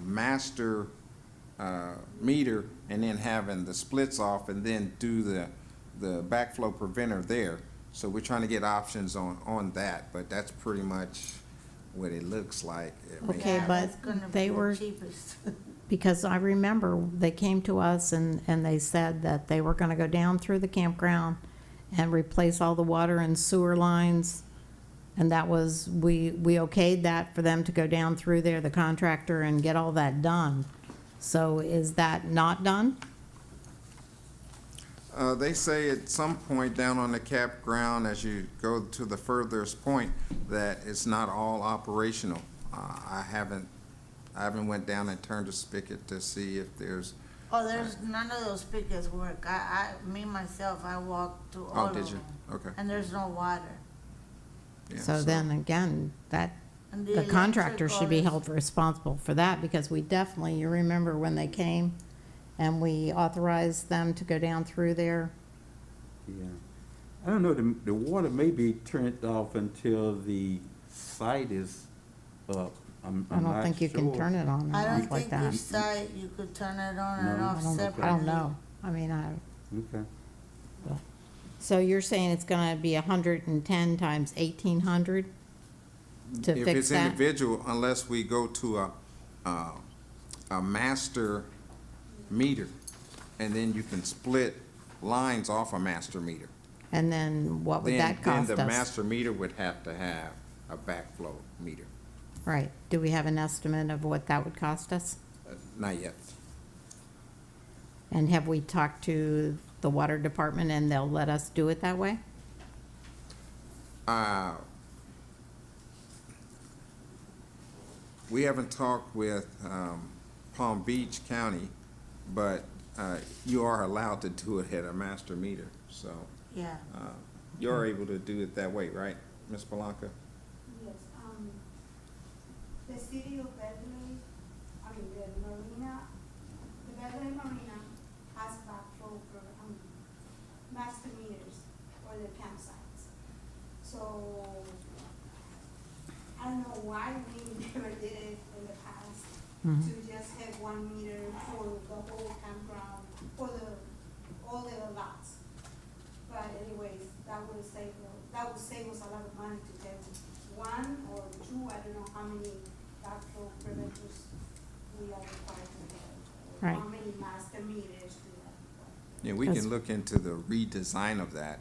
master meter and then having the splits off and then do the backflow preventer there. So we're trying to get options on that, but that's pretty much what it looks like. I mean, Okay, Yeah, but that's gonna they be the were- cheapest. Because I remember they came to us and they said that they were gonna go down through the campground and replace all the water and sewer lines. And that was, we okayed that for them to go down through there, the contractor, and get all that done. So is that not done? They say at some point down on the campground, as you go to the furthest point, that it's not all operational. I haven't went down and turned the spigot to see if there's, Oh, there's none of those spigots work. Me myself, I walked through all oh, of did them. you? Okay. And there's no water. Yeah, So then again, that, And the contractor electrical should be is- held responsible for that, because we definitely, you remember when they came and we authorized them to go down through there? Yeah. I don't know, the water may be turned off until the site is up. I'm I don't not think you can sure. turn it on and I don't off like think that. each site you could turn it on and No. off separately. I don't know. I mean, Okay. so you're saying it's gonna be 110 times 1,800 to If fix it's that? individual, unless we go to a master meter, and then you can split lines off a master meter. And then what would Then that cost the us? master meter would have to have a backflow meter. Right. Do we have an estimate of what that would cost us? Not yet. And have we talked to the water department and they'll let us do it that way? We haven't talked with Palm Beach County, but you are allowed to do it at a master meter, so, Yeah. you're able to do it that way, right, Ms. Polanco? Yes, the city of Beverly, the Marina, the Beverly Marina has backflow master meters for the campsites. So, I don't know why we never did it in the past, to just have 1 meter for the whole campground, for all the lots. But anyways, that would save us a lot of money to get 1 or 2, I don't know how many backflow preventers we are required to have. Or Right. how many master meters we are required. Yeah, we That's- can look into the redesign of that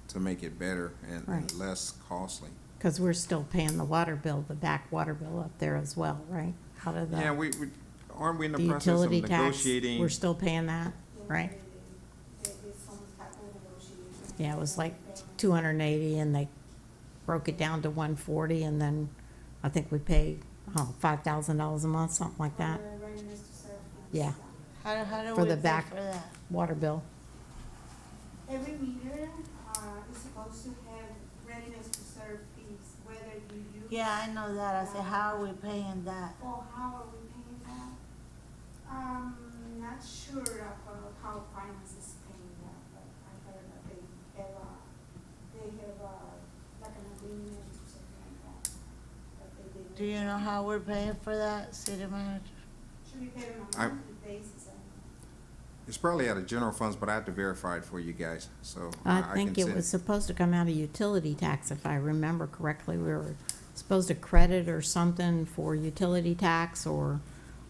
to make it better and Right. less costly. Because we're still paying the water bill, the back water bill up there as well, right? Out of Yeah, the we, aren't we in the the process of utility tax, negotiating? we're still paying that, right? It's almost type of negotiation. Yeah, it was like 280 and they broke it down to 140 and then I think we paid, $5,000 a month, something like that, For readiness to serve. Yeah. How do For we the pay back- for that? water bill. Every meter, is supposed to have readiness to serve fees, whether you use. Yeah, I know that. I said, how are we paying that? Or how are we paying that? Not sure of how finance is paying that, but I heard that they have like an agreement or something like that. That they did. Do you know how we're paying for that, city manager? Should be paid on a I- monthly basis. It's probably out of general funds, but I have to verify it for you guys, so. I can think it send- was supposed to come out of utility tax, if I remember correctly. We were supposed to credit or something for utility tax, or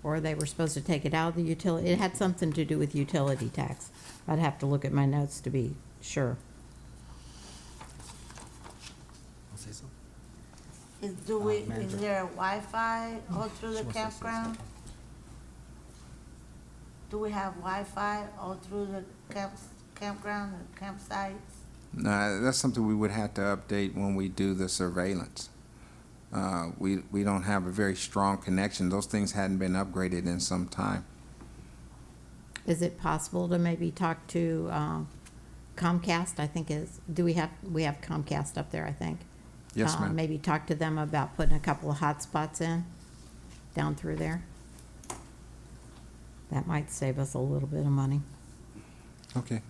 they were supposed to take it out of the utility. It had something to do with utility tax. I'd have to look at my notes to be sure. I'll say something. Is Manager. there Wi-Fi all through the She wants to say campground? something. Do we have Wi-Fi all through the campground, the campsites? No, that's something we would have to update when we do the surveillance. We don't have a very strong connection. Those things hadn't been upgraded in some time. Is it possible to maybe talk to Comcast? I think we have Comcast up there, I think. Yes, ma'am. Maybe talk to them about putting a couple of hotspots in down through there. That might save us a little bit of money. Okay,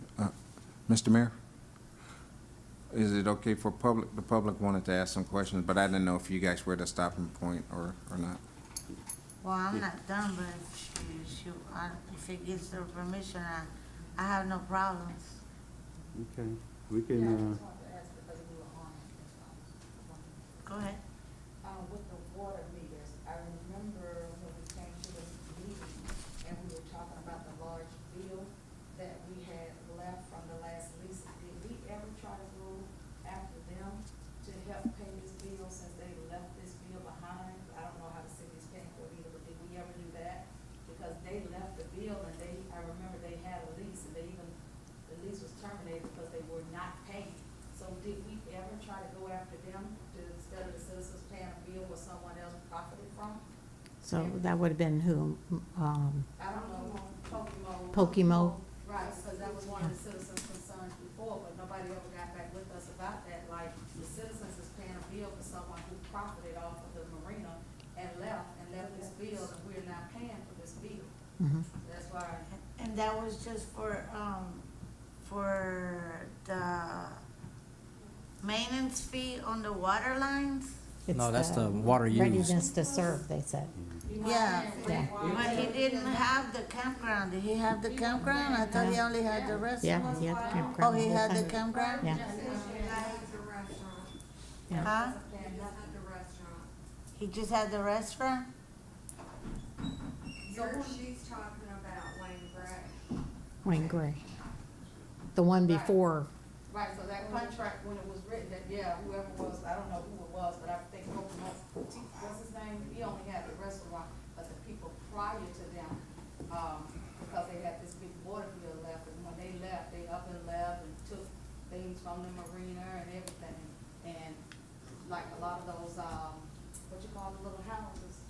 Mr. Mayor? Is it okay for the public wanted to ask some questions, but I didn't know if you guys were at a stopping point or not. Well, I'm not done, but if she gives her permission, I have no problems. Okay, we can, Go ahead. With the water meters, I remember when we came to the meeting and we were talking about the large bill that we had left from the last lease. Did we ever try to go after them to help pay this bill since they left this bill behind? I don't know how the city is paying for it either, but did we ever do that? Because they left the bill and I remember they had a lease and the lease was terminated because they were not paying. So did we ever try to go after them instead of the citizens paying a bill where someone else profited from? So that would have been who? I don't know, Pokemo. Right, because that was one of the citizens' concerns before, but nobody ever got back with us about that. Like, the citizens is paying a bill for someone who profited off of the marina and left this bill, and we're not paying for this bill. Mhm. That's why. And that was just for the maintenance fee on the water lines? No, that's the water used. Readiness to serve, they said. Yeah, Yeah. but he didn't have the campground. Did he have the campground? I thought he only had the restaurant. Yeah, he had the Oh, campground. he the whole had the time. campground? Yeah. Yeah. Huh? He just had the restaurant? She's talking about Wayne Gray. Wayne Gray. The one before, Right, so that contract, when it was written, that, yeah, whoever was, I don't know who it was, but I think, what's his name? He only had the restaurant, but the people prior to them, because they had this big water bill left, and when they left, they up and left and took things from the marina and everything. And like a lot of those, what you call the little houses,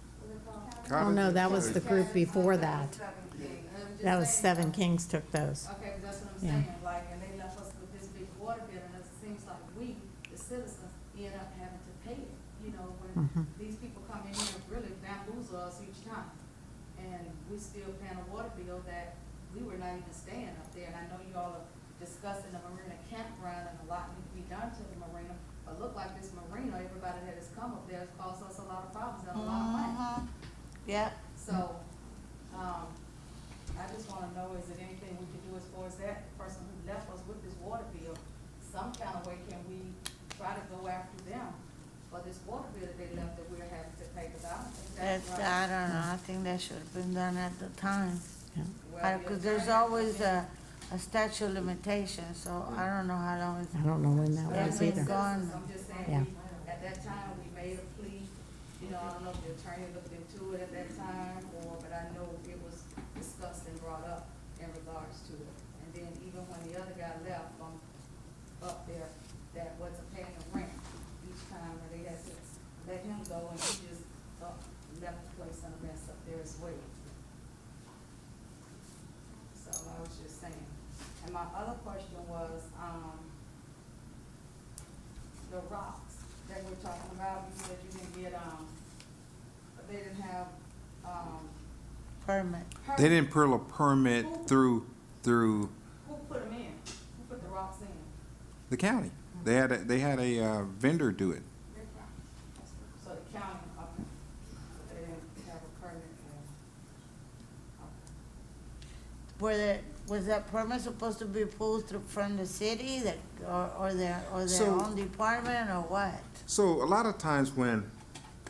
Oh, no, that was the group before that. That was Seven Kings took those. Okay, but that's what I'm Yeah. saying, like, and they left us with this big water bill, and it seems like we, the citizens, end up having to pay it, you know, when these people come in here and really bamboozle us each time. And we still paying a water bill that we were not even staying up there, and I know you all are discussing the Marina campground, and a lot need to be done to the Marina, but look like this Marina, everybody that has come up there has caused us a lot of problems and a lot of money. Yep. So, I just wanna know, is there anything we can do as far as that, the person who left us with this water bill, some kind of way can we try to go after them for this water bill that they left that we're having to pay, because I don't think that's right. I don't know, I think that should have been done at the time. Well, Because there's always a statute of limitation, so I don't know how long it's. I don't know when that That's was been either. gone. I'm just saying, Yeah. at that time, we made a plea, you know, I don't know if the attorney looked into it at that time, but I know it was discussed and brought up in regards to it. And then even when the other guy left from up there, that wasn't paying the rent each time, and they had to let him go, and he just, left the place in a mess up there as well. So I was just saying. And my other question was, the rocks that we're talking about, you said you didn't get, they didn't have, Permit. They didn't pull a permit through Who put them in? Who put the rocks in? the county. They had a vendor do it. So the county, okay. So they didn't have a permit Was that permit supposed to be pulled through from the city that, or their So- own department or what? So a lot of times when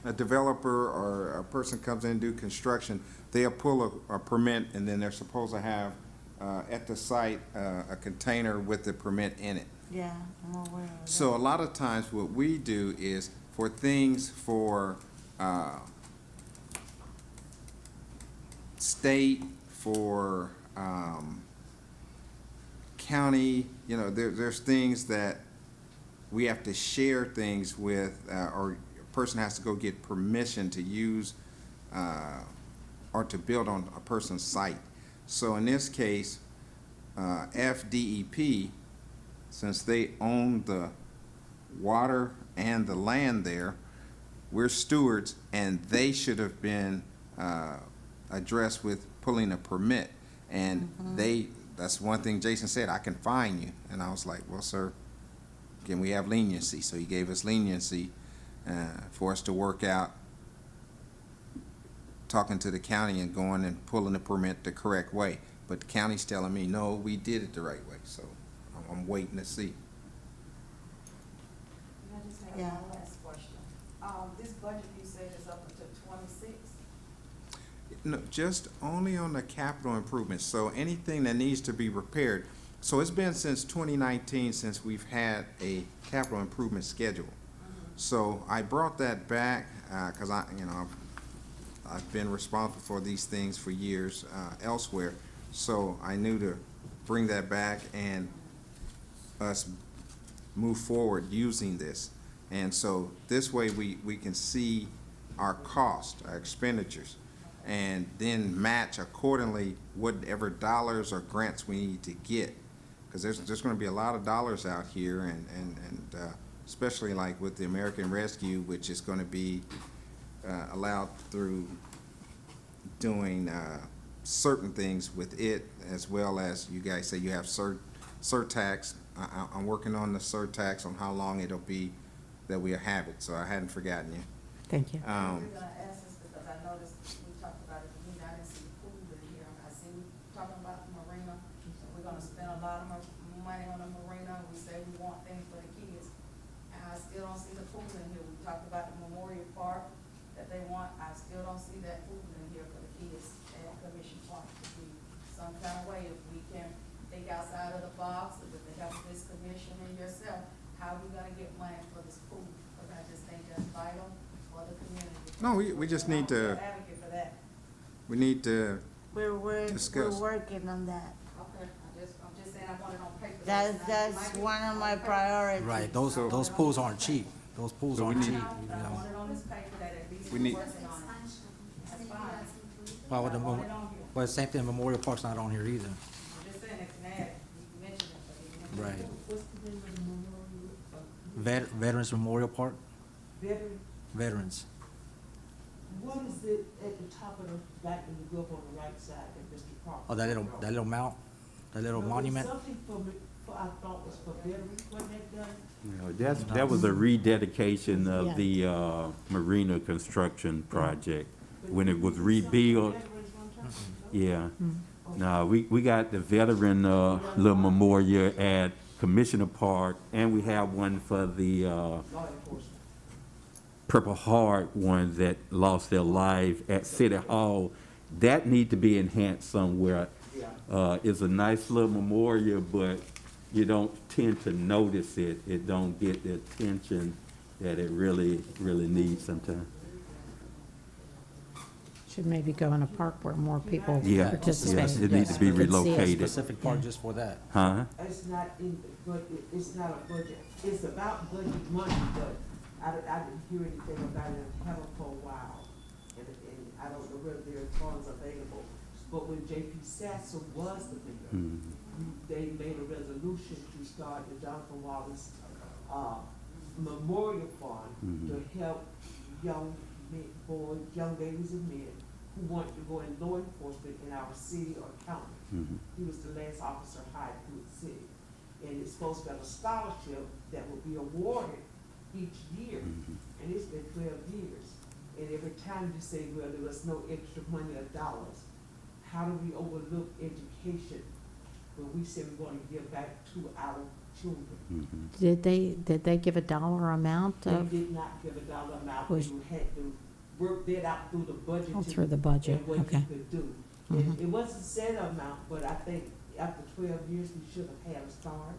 a developer or a person comes in and do construction, they'll pull a permit, and then they're supposed to have at the site a container with the permit in it. Yeah, I'm aware of that. So a lot of times what we do is for things for state, for county, you know, there's things that we have to share things with, or a person has to go get permission to use or to build on a person's site. So in this case, FDEP, since they own the water and the land there, we're stewards, and they should have been addressed with pulling a permit. And that's one thing Jason said, I can fine you. And I was like, well, sir, can we have leniency? So he gave us leniency for us to work out talking to the county and going and pulling the permit the correct way. But the county's telling me, no, we did it the right way. So I'm waiting to see. I just have Yeah. one last question. This budget you said is up until 26. No, just only on the capital improvements. So anything that needs to be repaired. So it's been since 2019 since we've had a capital improvement schedule. So I brought that back because I've been responsible for these things for years elsewhere. So I knew to bring that back and us move forward using this. And so this way we can see our cost, our expenditures, and then match accordingly whatever dollars or grants we need to get. Because there's going to be a lot of dollars out here, and especially like with the American Rescue, which is going to be allowed through doing certain things with it, as well as you guys say you have surtax. I'm working on the surtax on how long it'll be that we'll have it, so I hadn't forgotten you. Thank you. We're gonna ask this because I noticed we talked about it, I didn't see the pool in here. I see we talking about the marina, so we're gonna spend a lot of money on the marina. We say we want things for the kids. And I still don't see the pool in here. We talked about the Memorial Park that they want. I still don't see that pool in here for the kids at Commission Park to be some kind of way. If we can think outside of the box, with the help of this commission and yourself, how are we gonna get money for this pool? Because I just think that's vital for the community. No, we just need to. I'm an advocate for that. We need to We're discuss. working on that. Okay, I'm just saying I want it on paper. That's one of my priorities. Right, those pools aren't cheap. Those pools So we aren't need- cheap, I want it on this paper that at least We we're need- working on it. Well, with the, well, same thing, Memorial Park's not on here either. I'm just saying it can add, you mentioned it, but you mentioned Right. What's the name of the memorial? Veterans Memorial Park, Veteran, Veterans. what is it at the top of the, like when you go up on the right side at Mr. Park? Oh, that little mount, that little No, it's monument? something I thought was for veterans, wasn't that done? You know, that was a rededication of Yeah. the Marina construction project. When it was rebuilt, Veterans one time? yeah. No, we got the veteran little memorial at Commissioner Park, and we have one for the Law enforcement. Purple Heart ones that lost their life at City Hall. That need to be enhanced somewhere. Yeah. It's a nice little memorial, but you don't tend to notice it. It don't get the attention that it really needs sometimes. Should maybe go in a park where more people Yeah, participate. yes, it needs to be Yes, we could see it. relocated. Specific park just for that. Huh? It's not in, but it's not a budget. It's about budget money, but I didn't hear anything about it in hell for a while. And I don't know whether there are funds available. But when J.P. Sasser was the mayor, they made a resolution to start the Jonathan Wallace, Memorial Fund to help young men, boys, young ladies and men who want to go in law enforcement in our city or county. He was the last officer hired through the city. And it's supposed to be a scholarship that will be awarded each year. And it's been 12 years. And every time you say, well, there was no extra money or dollars, how do we overlook education when we say we want to give back to our children? Did they give a dollar amount They of, did not give a dollar amount. Was- You had to work that out through the budget. Oh, through the budget, And what okay. you could do. And it wasn't set amount, but I think after 12 years, we should have had a start.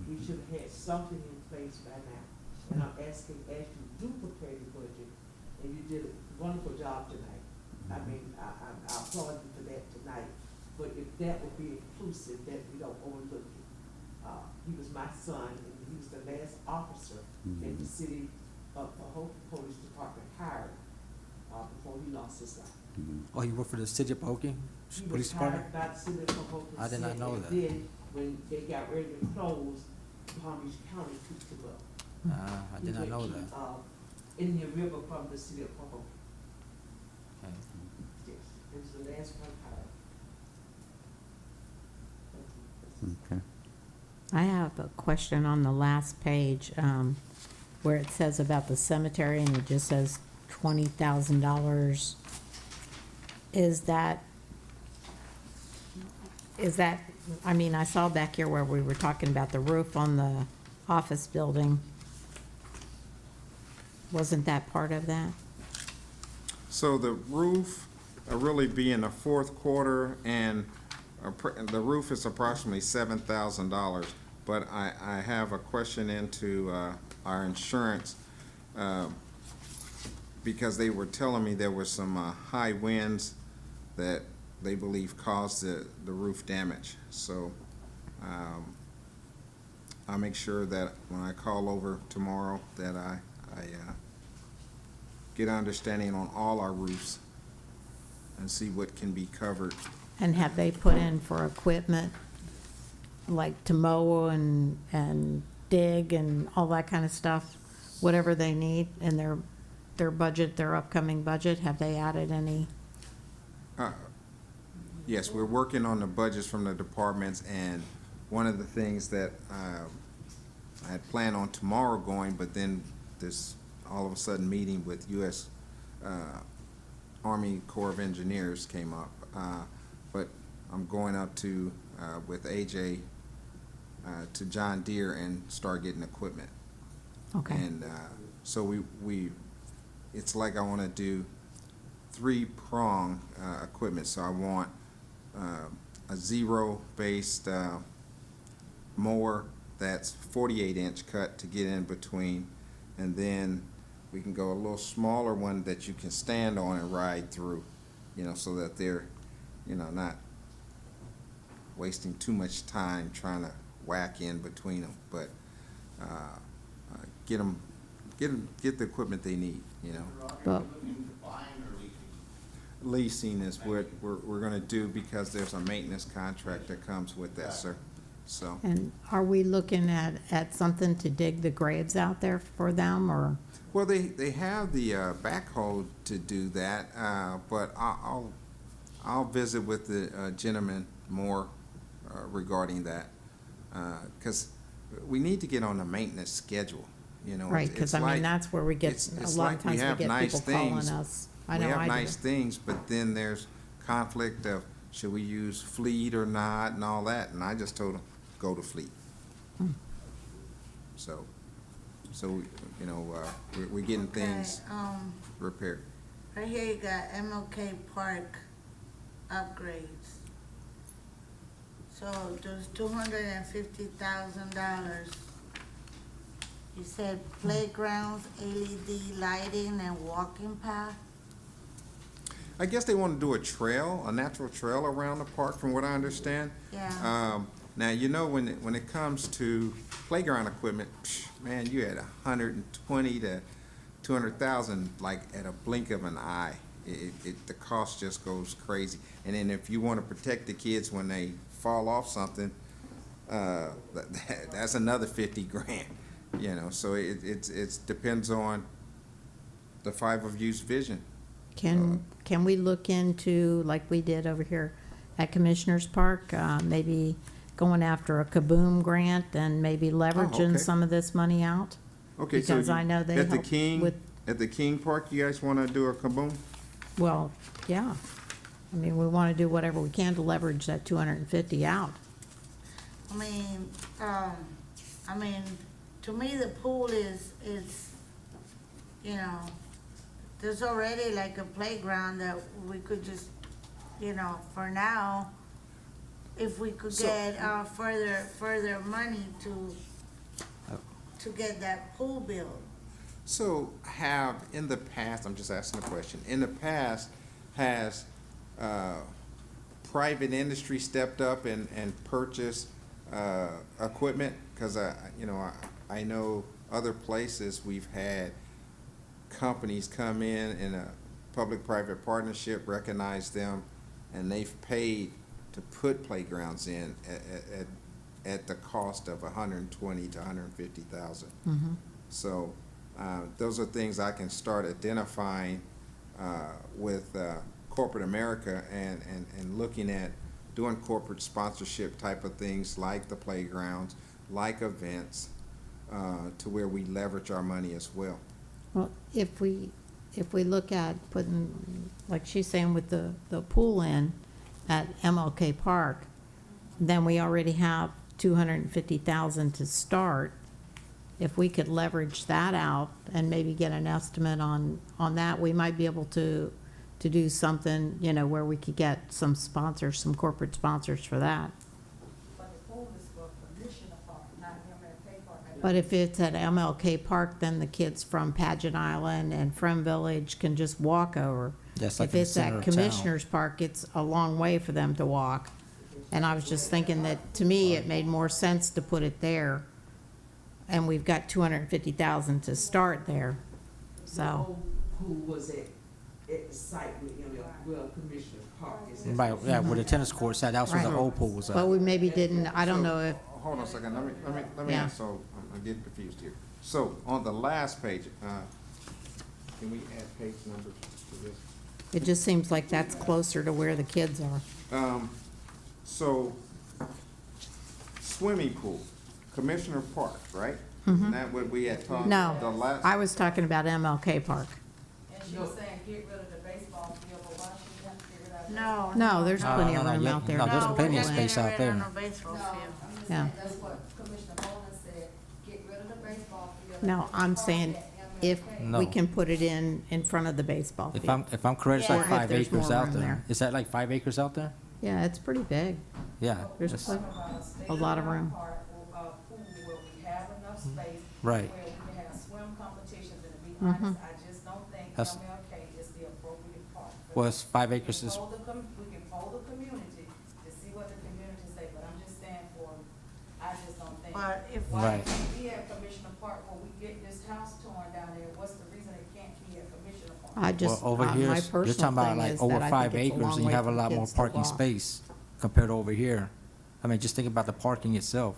We should have had something in place by now. And I'm asking, as you do prepare your budget, and you did a wonderful job tonight. I mean, I applaud you for that tonight. But if that would be inclusive, that we don't overlook it. He was my son, and he was the last officer in the city of Pahokee Police Department hired, before he lost his life. Oh, you work for the city of Pahokee He Police was hired Department? by the city of Pahokee. I did not City, know and that. then, when they got ready to close, Palm Beach County picked him up. I did not know He that. went, in the river from the city of Pahokee. Okay. Yes, it was the last one hired. Okay. I have a question on the last page, where it says about the cemetery and it just says $20,000. Is that, I mean, I saw back here where we were talking about the roof on the office building. Wasn't that part of that? So the roof will really be in the fourth quarter, and the roof is approximately $7,000. But I have a question into our insurance, because they were telling me there were some high winds that they believe caused the roof damage. So I'll make sure that when I call over tomorrow that I get understanding on all our roofs and see what can be covered. And have they put in for equipment, like to mow and dig and all that kind of stuff? Whatever they need in their budget, their upcoming budget, have they added any? Yes, we're working on the budgets from the departments, and one of the things that I had planned on tomorrow going, but then this all of a sudden meeting with U.S. Army Corps of Engineers came up. But I'm going up to, with AJ, to John Deere and start getting equipment. Okay. And so it's like I want to do three-prong equipment. So I want a zero-based mower that's 48-inch cut to get in between, and then we can go a little smaller one that you can stand on and ride through, so that they're, not wasting too much time trying to whack in between them, but get the equipment they need, But leasing is what we're gonna do because there's a maintenance contract that comes with that, sir. So, And are we looking at something to dig the graves out there for them, or? well, they have the backhoe to do that, but I'll visit with the gentleman more regarding that, because we need to get on a maintenance schedule, you know. Right, It's because I mean, like- that's where we get, it's a lot like of times we have get nice people calling things. us. I We know have I do. nice things, but then there's conflict of should we use fleet or not and all that, and I just told them, go to fleet. So, you know, we're getting things Okay, repaired. right here you got MLK Park upgrades. So those $250,000, you said playgrounds, LED lighting, and walking path? I guess they want to do a trail, a natural trail around the park, from what I understand. Yeah. Now, you know, when it comes to playground equipment, man, you had 120 to 200,000, like at a blink of an eye. The cost just goes crazy. And then if you want to protect the kids when they fall off something, that's another 50 grand. You know, so it depends on the five of you's vision. Can we look into, like we did over here at Commissioners Park, maybe going after a Kaboom grant and maybe leveraging okay. some of this money out? Okay, so Because I know they at the help King, with, at the King Park, you guys want to do a kaboom? well, yeah. I mean, we want to do whatever we can to leverage that 250 out. I mean, to me, the pool is, you know, there's already like a playground that we could just, you know, for now, if we could get, further money to get that pool built. So have, in the past, I'm just asking a question, in the past, has private industry stepped up and purchased equipment? Because I know other places we've had companies come in a public-private partnership, recognize them, and they've paid to put playgrounds in at the cost of 120 to 150,000. Mm-hmm. So those are things I can start identifying with corporate America and looking at doing corporate sponsorship type of things like the playgrounds, like events, to where we leverage our money as well. Well, if we look at putting, like she's saying with the pool in at MLK Park, then we already have 250,000 to start. If we could leverage that out and maybe get an estimate on that, we might be able to do something, you know, where we could get some sponsors, some corporate sponsors for that. But the pool is for Commissioner Park, not MLK Park. But if it's at MLK Park, then the kids from Pageant Island and from Village can just walk over. Yes, like If in the it's center at of town. Commissioners Park, it's a long way for them to walk. And I was just thinking that, to me, it made more sense to put it there. And we've got 250,000 to start there, so. Who was at the site with him, well, Commissioner Park is. Right, yeah, where the tennis court's at, that's where the Right. old pool was at. But we maybe didn't, I don't know if, Hold on a second, let me Yeah. ask, so I'm getting confused here. So on the last page, can we add page numbers to this? it just seems like that's closer to where the kids are. So, swimming pool, Commissioner Park, right? Isn't that what we had talked? the No, last? I was talking about MLK Park. And she was saying, get rid of the baseball field, but why she have to get rid of that? No. No, there's plenty of room yeah, out there. no, there's No, plenty we're of not space getting out rid of there. no baseball No, field. I'm just Yeah. saying, that's what Commissioner Bowman said, get rid of the baseball field. No, and put I'm the saying park at if MLK. No. we can put it in front of the baseball If field. I'm correct, it's like Yeah. If 5 there's acres more out room there. there. Is that like 5 acres out there? Yeah, it's pretty big. Yeah. There's it's- plenty. A lot of room. Pool where we have enough space. Right. Where we can have swim competitions, and to be Mhm. honest, I just don't think That's- MLK is the appropriate park. Well, it's 5 acres We is, can poll the community to see what the community say, but I'm just saying I just don't think. But if, Right. Why can't we at Commissioner Park, when we get this house torn down there, what's the reason it can't be at Commissioner Park? I just, Well, over here, my you're personal talking about thing like is over that I 5 think it's a acres, long and you way have a for lot more kids to parking walk. space compared to over here. I mean, just think about the parking itself.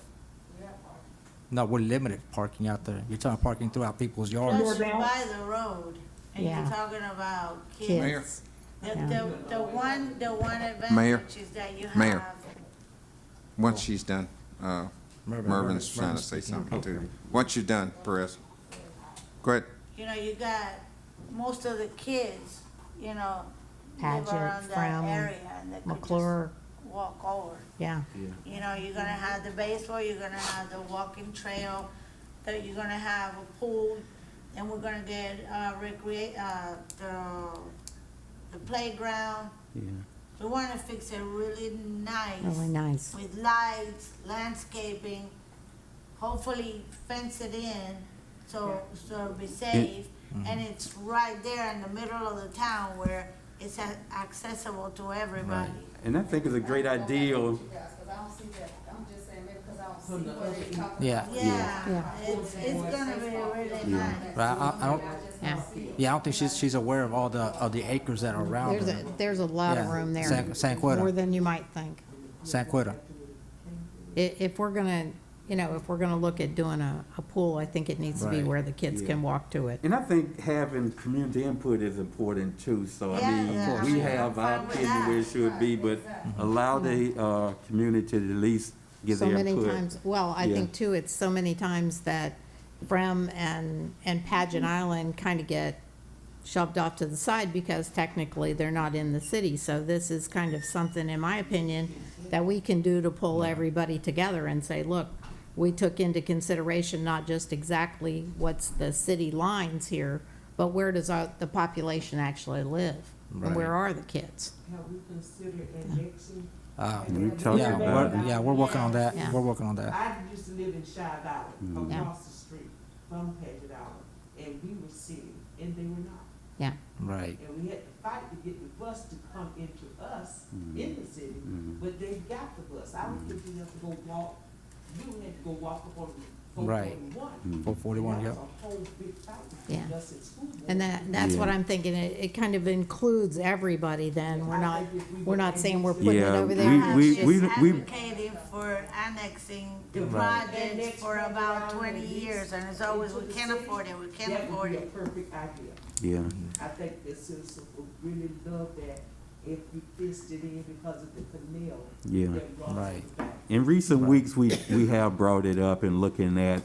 No, we're limited parking out there. You're talking parking throughout people's yards. Plus you're by the road, and you're Yeah. talking about Mayor. kids. Yeah. The one Mayor. advantage is that you Mayor. have, Once she's done, Mervin's trying to say speaking. something too. Once you're done, Perez. Go ahead. you know, you got most of the kids, you know, live Paget, around that Fromm, area, and they could just McClure, walk over. yeah. You know, you're gonna have the baseball, you're gonna have the walking trail, that you're gonna have a pool, and we're gonna get, the playground. Yeah. We wanna fix it really nice. Really nice. With lights, landscaping, hopefully fence it in, so it'll be safe. And it's right there in the middle of the town where it's accessible to everybody. And I think it's a great idea. Because I don't see that, I'm just saying maybe because I don't see where they talking Yeah. about. Yeah, it's gonna be really nice. Right, I don't, Yeah. yeah, I don't think she's aware of all the acres that are around There's her. there's a lot of Yeah. room there. San Quito. More than you might think. San Quito. If we're gonna, if we're gonna look at doing a pool, I think it needs to be Right. where the kids Yeah. can walk to it. And I think having community input is important too, so I Yeah, mean, yeah, we I'm have our fine with opinion that. where it should be, but allow the, community to at least give So their many input. times, well, I Yeah. think too, it's so many times that Frem and Pageant Island kind of get shoved off to the side because technically they're not in the city. So this is kind of something, in my opinion, that we can do to pull everybody together and say, look, we took into consideration not just exactly what's the city lines here, but where does the population actually live? And where are the kids? Have we considered annexing? We talked Yeah, about it. we're working on that. Yeah. We're working on that. I used to live in Shive Island, Yeah. across the street from Paget Island, and we were city, and they were not. Yeah, Right. And we had to fight to get the bus to come into us in the city, but they got the bus. I don't think you have to go walk, you had to go walk up on Right. 441. 441, And yeah. that was a whole big fight Yeah. between us and school board. and that's what Yeah. I'm thinking. It kind of includes everybody then. We're not saying we're putting it Yeah, over there. we- It's we- just- Advocated for annexing the Right. projects for about 20 years, and it's always, we can't afford it, we can't That would afford be a it. perfect idea. Yeah, I think the citizens would really love that if we fixed it in because of the canal. yeah. that brought Right. it back. In recent weeks, we have brought it up and looking at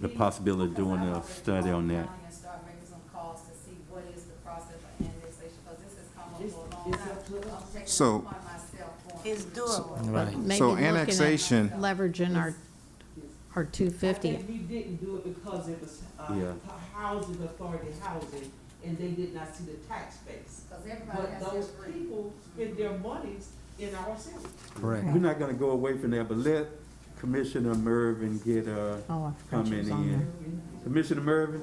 the possibility of doing a study on that. And start making some calls to see what is the process of annexation, because this has come up It's, for a long it's time. up to us. I'm taking it So- upon myself going It's doable. Right. Maybe So looking at annexation- leveraging our I 250. think we didn't do it because it was, Yeah. housing authority housing, and they did not see the tax base. Because everybody But has their those free. people spend their monies in our city. Correct. We're not gonna go away from that, but let Commissioner Mervin get, Oh, I forgot she comment was on there. in. Commissioner Mervin?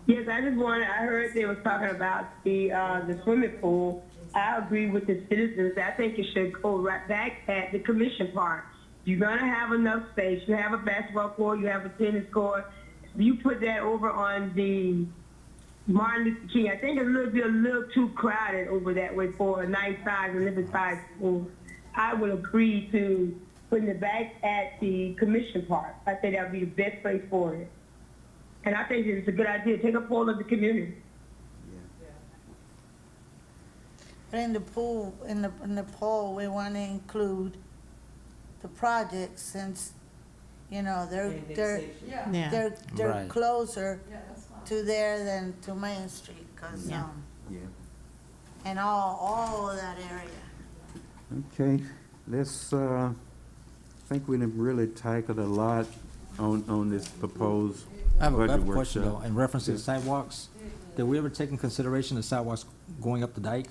Yes, I just wanted, I heard they was talking about the swimming pool. I agree with the citizens. I think it should go right back at the commission part. You're gonna have enough space. You have a basketball court, you have a tennis court. You put that over on the Martin Luther King. I think it's a little too crowded over that way for a nice size and living size pool. I would agree to putting it back at the commission part. I think that would be the best place for it. And I think it's a good idea. Take a poll of the community. But in the pool, in the poll, we want to include the projects since, they're Annexation. Yeah, Yeah, they're Right. closer yeah, that's fine. to there than to Main Street, cause Yeah. Yeah. and all of that area. Okay, let's, I think we done really tackled a lot on this proposed I have a budget question though, workshop. in reference to the Yeah. sidewalks. Did we ever take in consideration the sidewalks going up the dike?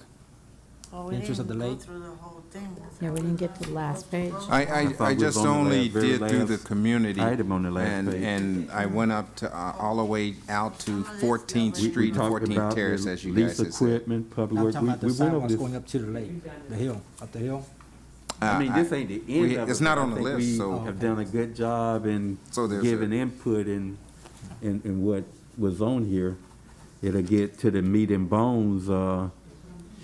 Well, we Interest of didn't the go lake? through the whole thing. yeah, we didn't get to the last page. I thought we was just on the only very did through the last community. item on the last and, page. And I went up to, all the way out to 14th We- we Street and talked 14th about Terrace, the as you guys lease had said. equipment, public I'm works. talking about the We went over sidewalks this. going up to the lake, the hill, up the hill. I mean, this ain't the end we- of it. it's not but I on the think list, we so- have done a good job in So there's giving input in what was on here. it'll get to the meat and bones,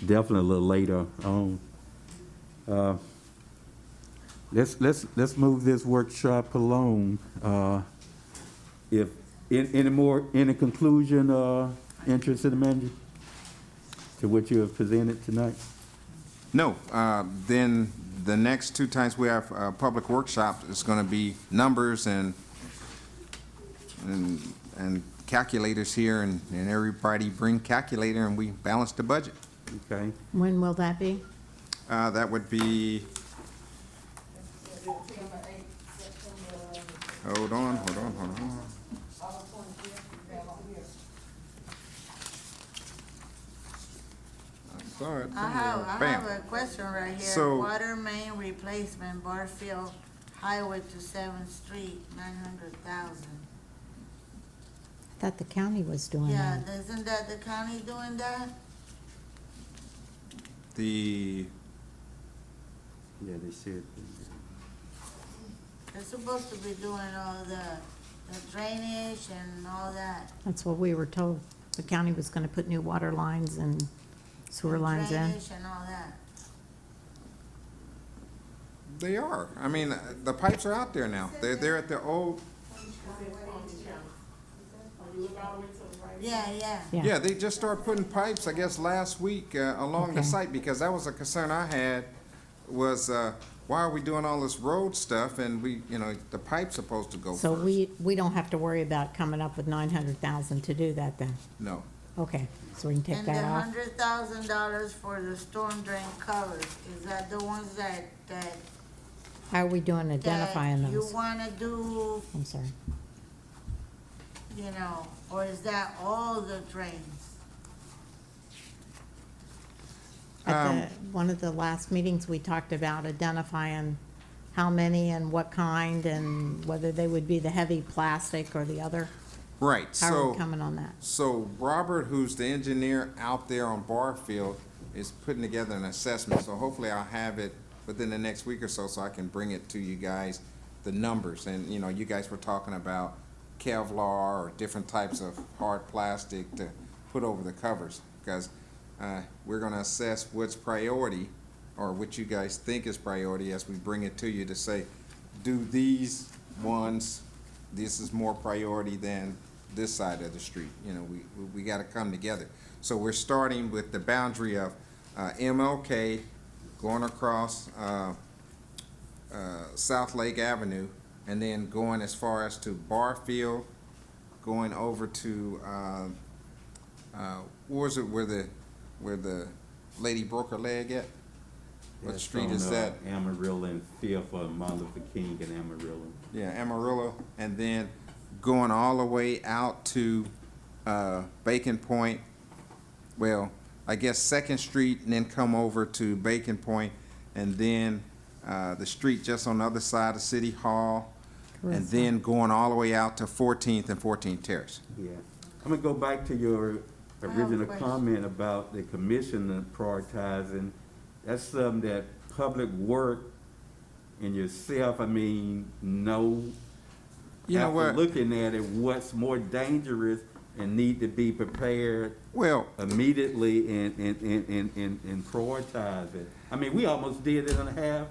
definitely a little later on. Let's move this workshop along. If any conclusion, interest in the manager to what you have presented tonight? No, then the next 2 times we have a public workshop, it's gonna be numbers and calculators here, and everybody bring calculator, and we balance the budget. Okay. When will that be? That would be, hold on. I saw it I have somewhere. a question right here. So- Water main replacement, Barfield Highway to 7th Street, 900,000. I thought the county was doing Yeah, that. isn't that the county doing that? The, Yeah, they said. They're supposed to be doing all the drainage and all that. That's what we were told. The county was gonna put new water lines and sewer lines in. Drainage and all that. they are. I mean, the pipes are out there now. They're at the old, Yeah. yeah, they just started putting pipes, I guess, last week along the Okay. site, because that was a concern I had, was why are we doing all this road stuff, and the pipe's supposed to go first. So we don't have to worry about coming up with 900,000 to do that then? No. Okay, so we can take And the that off? $100,000 for the storm drain covers, is that the ones that How are we doing identifying that you those? wanna do, I'm sorry. or is that all the drains? At one of the last meetings, we talked about identifying how many and what kind and whether they would be the heavy plastic or the other. Right, How are we so, coming on that? so Robert, who's the engineer out there on Barfield, is putting together an assessment, so hopefully I'll have it within the next week or so I can bring it to you guys, the numbers. And, you guys were talking about Kevlar or different types of hard plastic to put over the covers, because we're gonna assess what's priority, or what you guys think is priority, as we bring it to you to say, do these ones, this is more priority than this side of the street. We gotta come together. So we're starting with the boundary of MLK, going across South Lake Avenue, and then going as far as to Barfield, going over to, what was it, where the lady broke her leg at? What That's street on, is that? Amarillo and Fifth, Martin Luther King and Amarillo. Yeah, Amarillo, and then going all the way out to Bacon Point. Well, I guess 2nd Street, and then come over to Bacon Point, and then the street just on the other side of City Hall, and then going all the way out to 14th and 14th Terrace. Yeah. I'm gonna go back to your I have a original question. comment about the commission prioritizing. That's something that Public Work and yourself, know. You know after what? looking at it, what's more dangerous and need to be prepared Well, immediately and prioritize it. We almost did it in a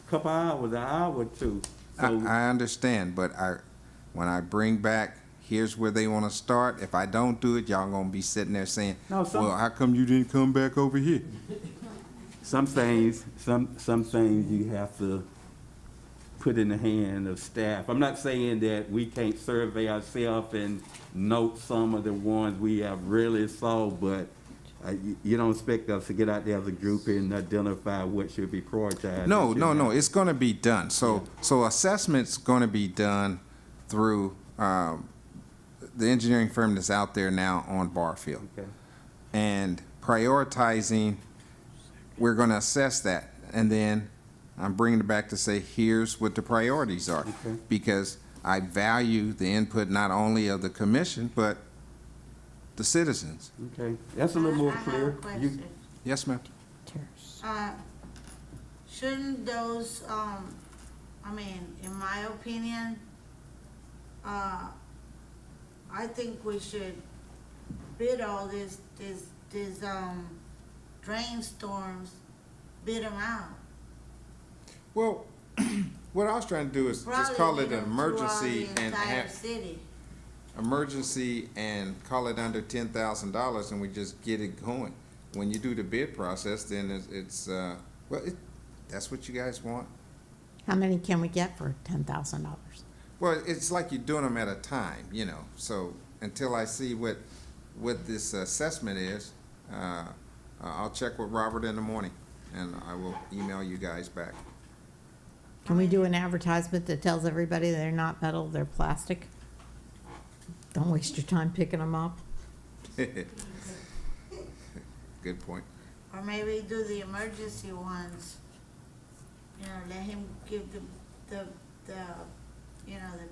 couple hours, an hour or two. So, I understand, but when I bring back, here's where they want to start. If I don't do it, y'all gonna be sitting there saying, No, well, how come you didn't come back over here? some things you have to put in the hand of staff. I'm not saying that we can't survey ourselves and note some of the ones we have really saw, but you don't expect us to get out there as a group and identify what should be prioritized. No, it's gonna be done. So assessment's gonna be done through, the engineering firm that's out there now on Barfield. Okay. And prioritizing, we're gonna assess that, and then I'm bringing it back to say, here's what the priorities are. Okay. Because I value the input not only of the commission, but the citizens. Okay, that's a little more I have clear. a question. Yes, ma'am? Shouldn't those, in my opinion, I think we should bid all this drain storms, bid them out. Well, what I was trying to do is just Probably call bid it an 'em throughout emergency the and entire have, city. emergency and call it under $10,000 and we just get it going. When you do the bid process, then that's what you guys want. How many can we get for $10,000? Well, it's like you're doing them at a time, you know, so until I see what this assessment is, I'll check with Robert in the morning and I will email you guys back. Can we do an advertisement that tells everybody they're not metal, they're plastic? Don't waste your time picking them up. Good point. Or maybe do the emergency ones. You know, let him give the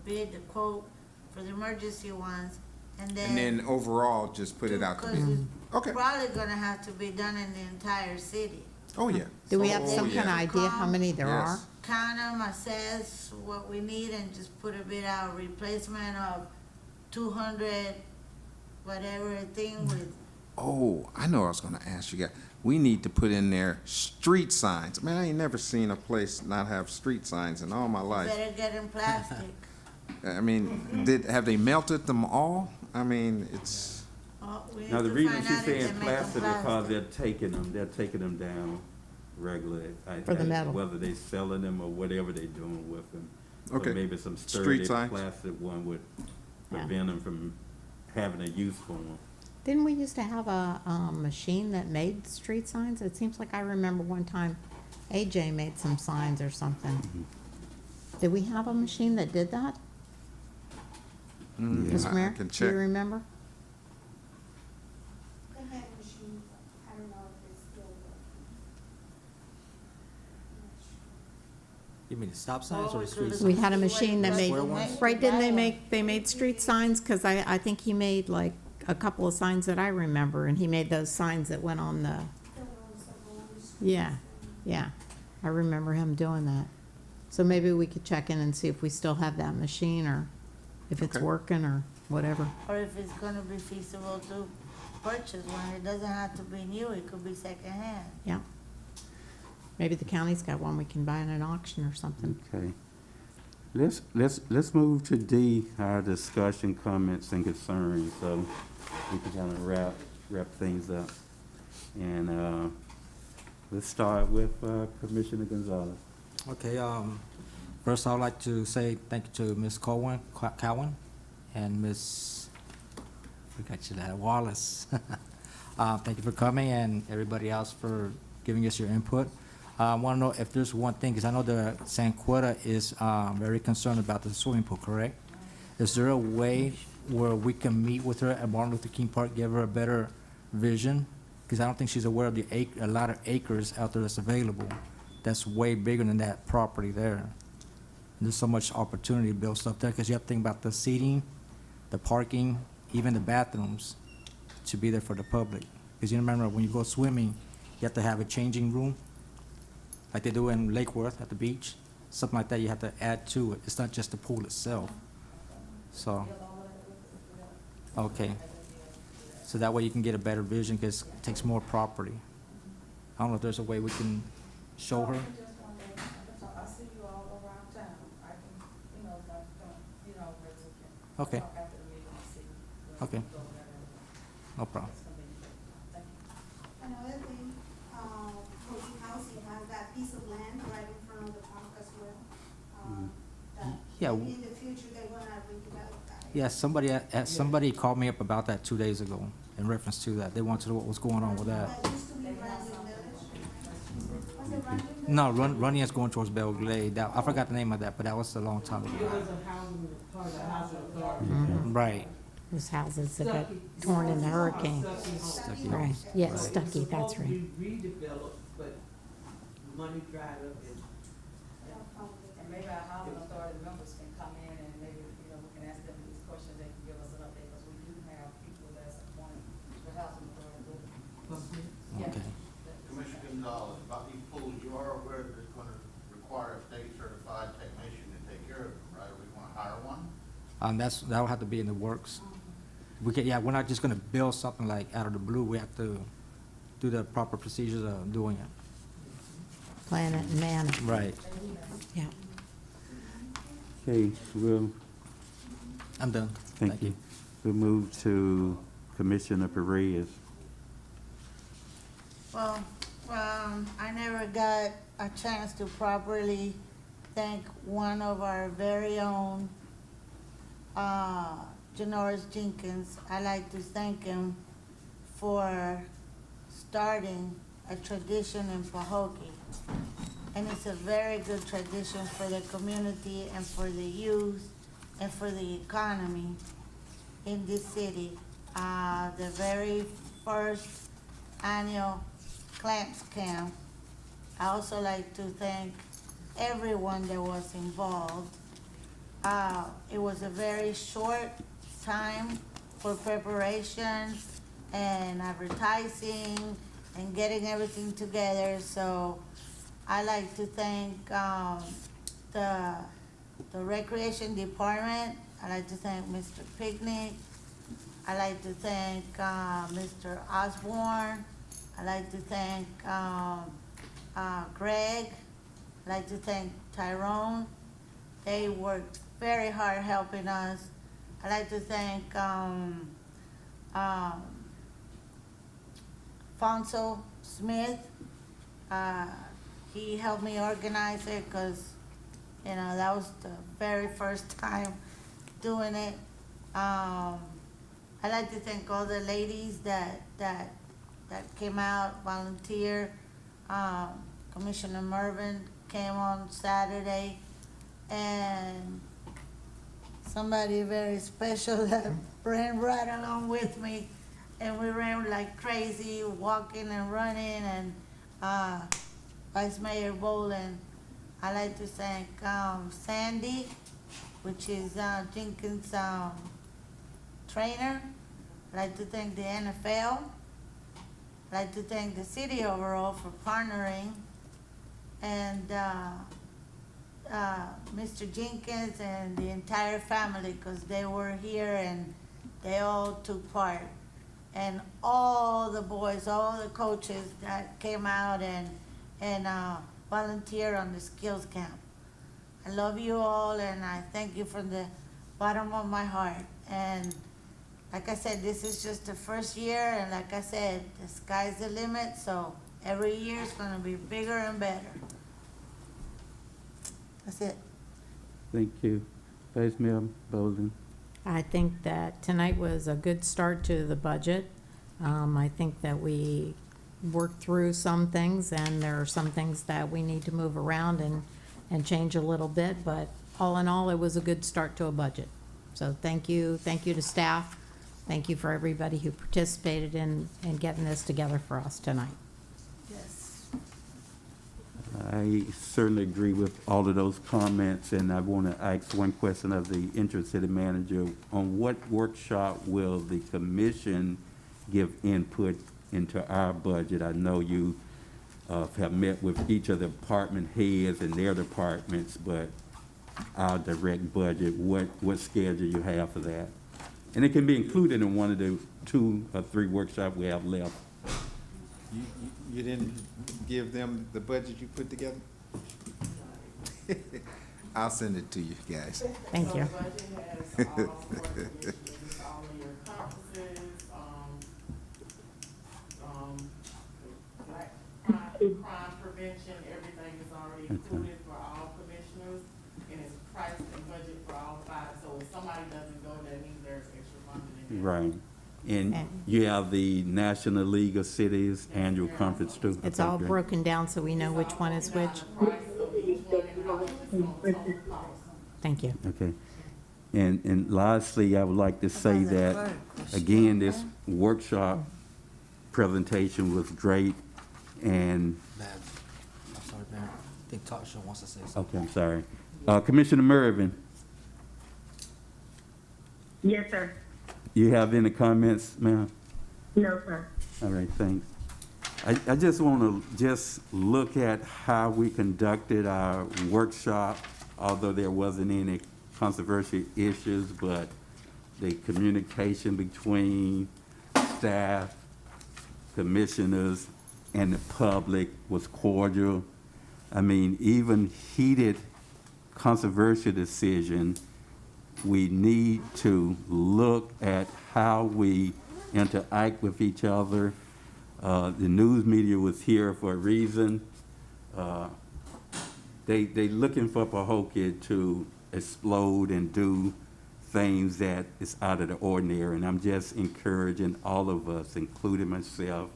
bid, the quote for the emergency ones, and then overall, just put it out to because bid. it's Okay. probably gonna have to be done in the entire city. Oh, yeah. Do we have Oh, some yeah. kind of idea how many there Yes. are? Count them, assess what we need, and just put a bid out, replacement of 200, whatever thing with, Oh, I know I was gonna ask you guys. We need to put in there street signs. Man, I ain't never seen a place not have street signs in all my life. better get in plastic. I mean, have they melted them all? I mean, it's, Oh, we need Now, the to reason find she's out if saying they make 'em plastic because plastic. they're taking them down regularly. For the metal. Whether they selling them or whatever they doing with them. Okay. Or maybe some Street sturdy signs. plastic one would Yeah. prevent them from having a use for them. Didn't we used to have a machine that made street signs? It seems like I remember one time AJ made some signs or something. Did we have a machine that did that? Mr. I Mayor, can do check. you remember? They had machines, I don't know if it's still working. You mean the stop signs or the Oh, street so signs? We had a machine that made, Square ones? right, didn't they make street signs? Because I think he made like a couple of signs that I remember, and he made those signs that went on the, The ones that go on the streets. yeah. I remember him doing that. So maybe we could check in and see if we still have that machine, or if it's Okay. working, or whatever. Or if it's gonna be feasible to purchase one. It doesn't have to be new, it could be secondhand. Yeah. Maybe the county's got one we can buy in an auction or something. Okay. Let's move to D, our discussion, comments, and concerns, so we can kind of wrap things up. And, let's start with, Commissioner Gonzalez. Okay, first I'd like to say thank you to Ms. Cowan, and Ms. Wallace. Thank you for coming, and everybody else for giving us your input. I want to know if there's one thing, because I know the San Quetta is very concerned about the swimming pool, correct? Is there a way where we can meet with her at Martin Luther King Park, give her a better vision? Because I don't think she's aware of a lot of acres out there that's available. That's way bigger than that property there. And there's so much opportunity to build stuff there, because you have to think about the seating, the parking, even the bathrooms to be there for the public. Because you remember, when you go swimming, you have to have a changing room, like they do in Lake Worth at the beach. Something like that you have to add to it. It's not just the pool itself. So, okay. So that way you can get a better vision, because it takes more property. I don't know if there's a way we can show her. I see you all around town. I can, where we can Okay, talk after the meeting and see. okay, no problem. Another thing, Pahokee Housing has that piece of land right in front of the park as well. That Yeah. maybe in the future they're gonna redevelop that. Yeah, somebody called me up about that 2 days ago in reference to that. They wanted to know what was going on with that. That used to be Brandon Village. Was it Brandon Village? No, Running is going towards Belle Glade. I forgot the name of that, but that was a long time It ago. was a housing, part of the housing authority. Right. Those houses that got torn in the hurricane. Stucky. Right, yeah, Stucky, that's Supposed to right. be redeveloped, but money dried up and And maybe our housing authority members can come in and maybe, we can ask them these questions, they can give us an update, because we do have people that's appointed to the housing authority. Okay. Commissioner Gonzalez, about these pools, you are aware that it's gonna require a state certified technician to take care of them, right? Are we gonna hire one? That'll have to be in the works. we're not just gonna build something like out of the blue. We have to do the proper procedures of doing it. Plan it and man it. Right. Yeah. Okay, we'll, I'm done. thank you. We'll move to Commissioner Perez. Well, I never got a chance to properly thank one of our very own, Janoris Jenkins. I'd like to thank him for starting a tradition in Pahokee. And it's a very good tradition for the community and for the youth and for the economy in this city. The very first annual clamps camp. I also like to thank everyone that was involved. It was a very short time for preparation and advertising and getting everything together, so I like to thank the Recreation Department. I like to thank Mr. Picnic. I like to thank Mr. Osborne. I like to thank Greg. I like to thank Tyrone. They worked very hard helping us. I like to thank Fonso Smith. He helped me organize it because, you know, that was the very first time doing it. I like to thank all the ladies that came out, volunteer. Commissioner Mervin came on Saturday, and somebody very special that ran right along with me, and we ran like crazy, walking and running, and Vice Mayor Boland. I like to thank Sandy, which is Jenkins' trainer. I like to thank the NFL. I like to thank the city overall for partnering, and Mr. Jenkins and the entire family, because they were here and they all took part. And all the boys, all the coaches that came out and volunteer on the skills camp. I love you all, and I thank you from the bottom of my heart. And like I said, this is just the first year, and like I said, the sky's the limit, so every year is gonna be bigger and better. That's it. Thank you. Vice Mayor Bolden. I think that tonight was a good start to the budget. I think that we worked through some things, and there are some things that we need to move around and change a little bit, but all in all, it was a good start to a budget. So thank you to staff. Thank you for everybody who participated in getting this together for us tonight. Yes. I certainly agree with all of those comments, and I want to ask one question of the interim city manager. On what workshop will the commission give input into our budget? I know you have met with each of the department heads and their departments, but our direct budget, what schedule you have for that? And it can be included in one of the 2 or 3 workshops we have left. You didn't give them the budget you put together? I'll send it to you guys. Thank you. The budget has all sorts of issues, all of your conferences, crime prevention, everything is already included for all commissioners, and it's priced and budget for all 5. So if somebody doesn't go, that means there's extra funding in there. Right. And you have the National League of Cities annual conference too? It's Okay, all great. broken down so we know which one is which. Thank you. Okay. And lastly, I would like to say that, again, this workshop presentation was great, and, Bad. I'm sorry, Mayor. I think Tasha wants to say something. okay, I'm sorry. Commissioner Mervin, Yes, sir. you have any comments, ma'am? No, sir. All right, thanks. I just want to just look at how we conducted our workshop, although there wasn't any controversial issues, but the communication between staff, commissioners, and the public was cordial. I mean, even heated controversial decision, we need to look at how we interact with each other. The news media was here for a reason. They looking for Pahokee to explode and do things that is out of the ordinary. And I'm just encouraging all of us, including myself,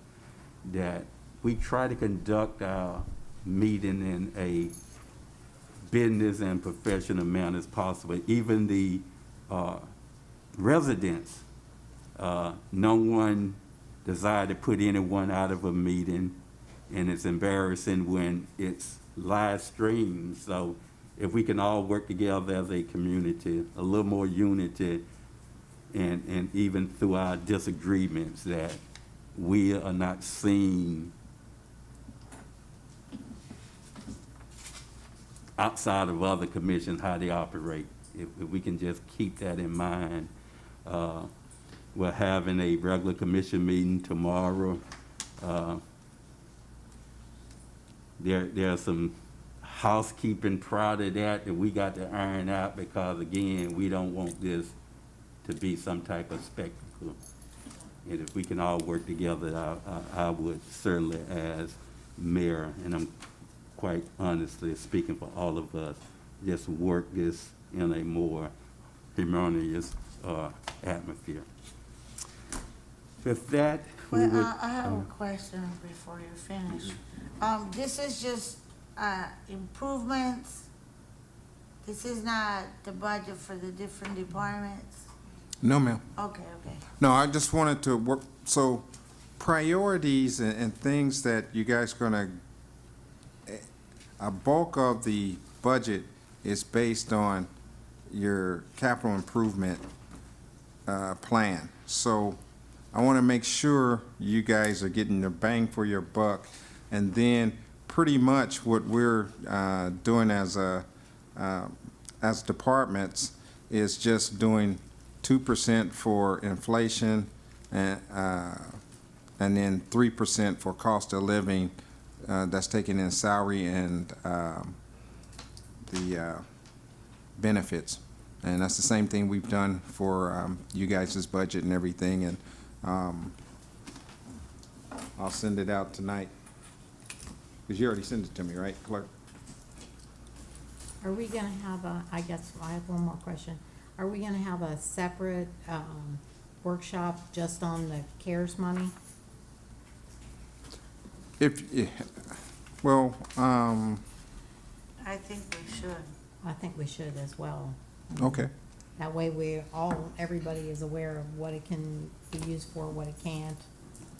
that we try to conduct our meeting in a business and professional manner as possible. Even the residents, no one desire to put anyone out of a meeting, and it's embarrassing when it's live streamed. So if we can all work together as a community, a little more unity, and even through our disagreements, that we are not seen outside of other commissions, how they operate. If we can just keep that in mind. We're having a regular commission meeting tomorrow. There are some housekeeping prior to that we got to iron out, because again, we don't want this to be some type of spectacle. And if we can all work together, I would certainly, as mayor, and I'm quite honestly speaking for all of us, just work this in a more harmonious atmosphere. With that, we Well, would, I have a question before you finish. This is just improvements. This is not the budget for the different departments. No, ma'am. Okay, okay. No, I just wanted to work, so priorities and things that you guys gonna, a bulk of the budget is based on your capital improvement plan. So I want to make sure you guys are getting the bang for your buck. And then pretty much what we're doing as departments is just doing 2% for inflation and then 3% for cost of living. That's taking in salary and the benefits. And that's the same thing we've done for you guys' budget and everything. And I'll send it out tonight. Because you already sent it to me, right, clerk? Are we gonna have I guess I have one more question. Are we gonna have a separate workshop just on the CARES money? Well, I think we should. I think we should as well. okay. That way everybody is aware of what it can be used for, what it can't.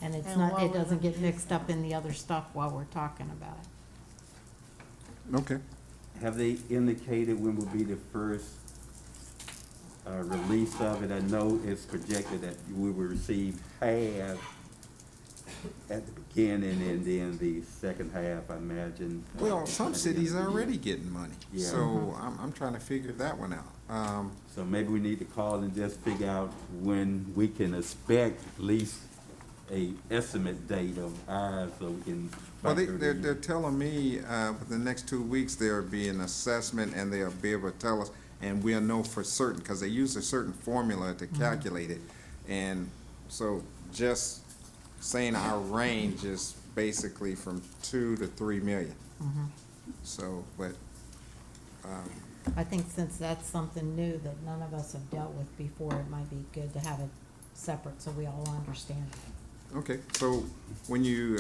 And it's And not, what it we're doesn't gonna get use mixed up in the other stuff while we're talking about it. Okay. have they indicated when will be the first release of it? I know it's projected that we will receive half at the beginning, and then the second half, I imagine. Well, some cities are already getting money. Yeah. So I'm trying to figure that one out. So maybe we need to call and just figure out when we can expect at least a estimate date of ours, so we can. Well, factor it in. they're telling me within the next 2 weeks, there'll be an assessment and they'll be able to tell us, and we'll know for certain, because they use a certain formula to calculate it. And so just saying our range is basically from 2 to 3 million. So, but, I think since that's something new that none of us have dealt with before, it might be good to have it separate so we all understand. okay, so when you,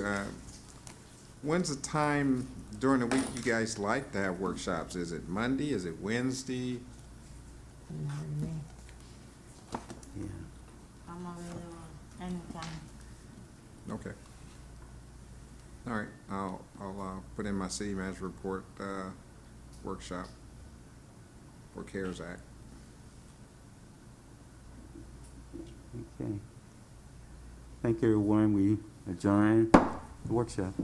when's the time during the week you guys like to have workshops? Is it Monday, is it Wednesday? Doesn't matter to me. Yeah. I'm available anytime. Okay. All right, I'll put in my city manager report, workshop for CARES Act. Okay. Thank you, everyone. We adjourn the workshop.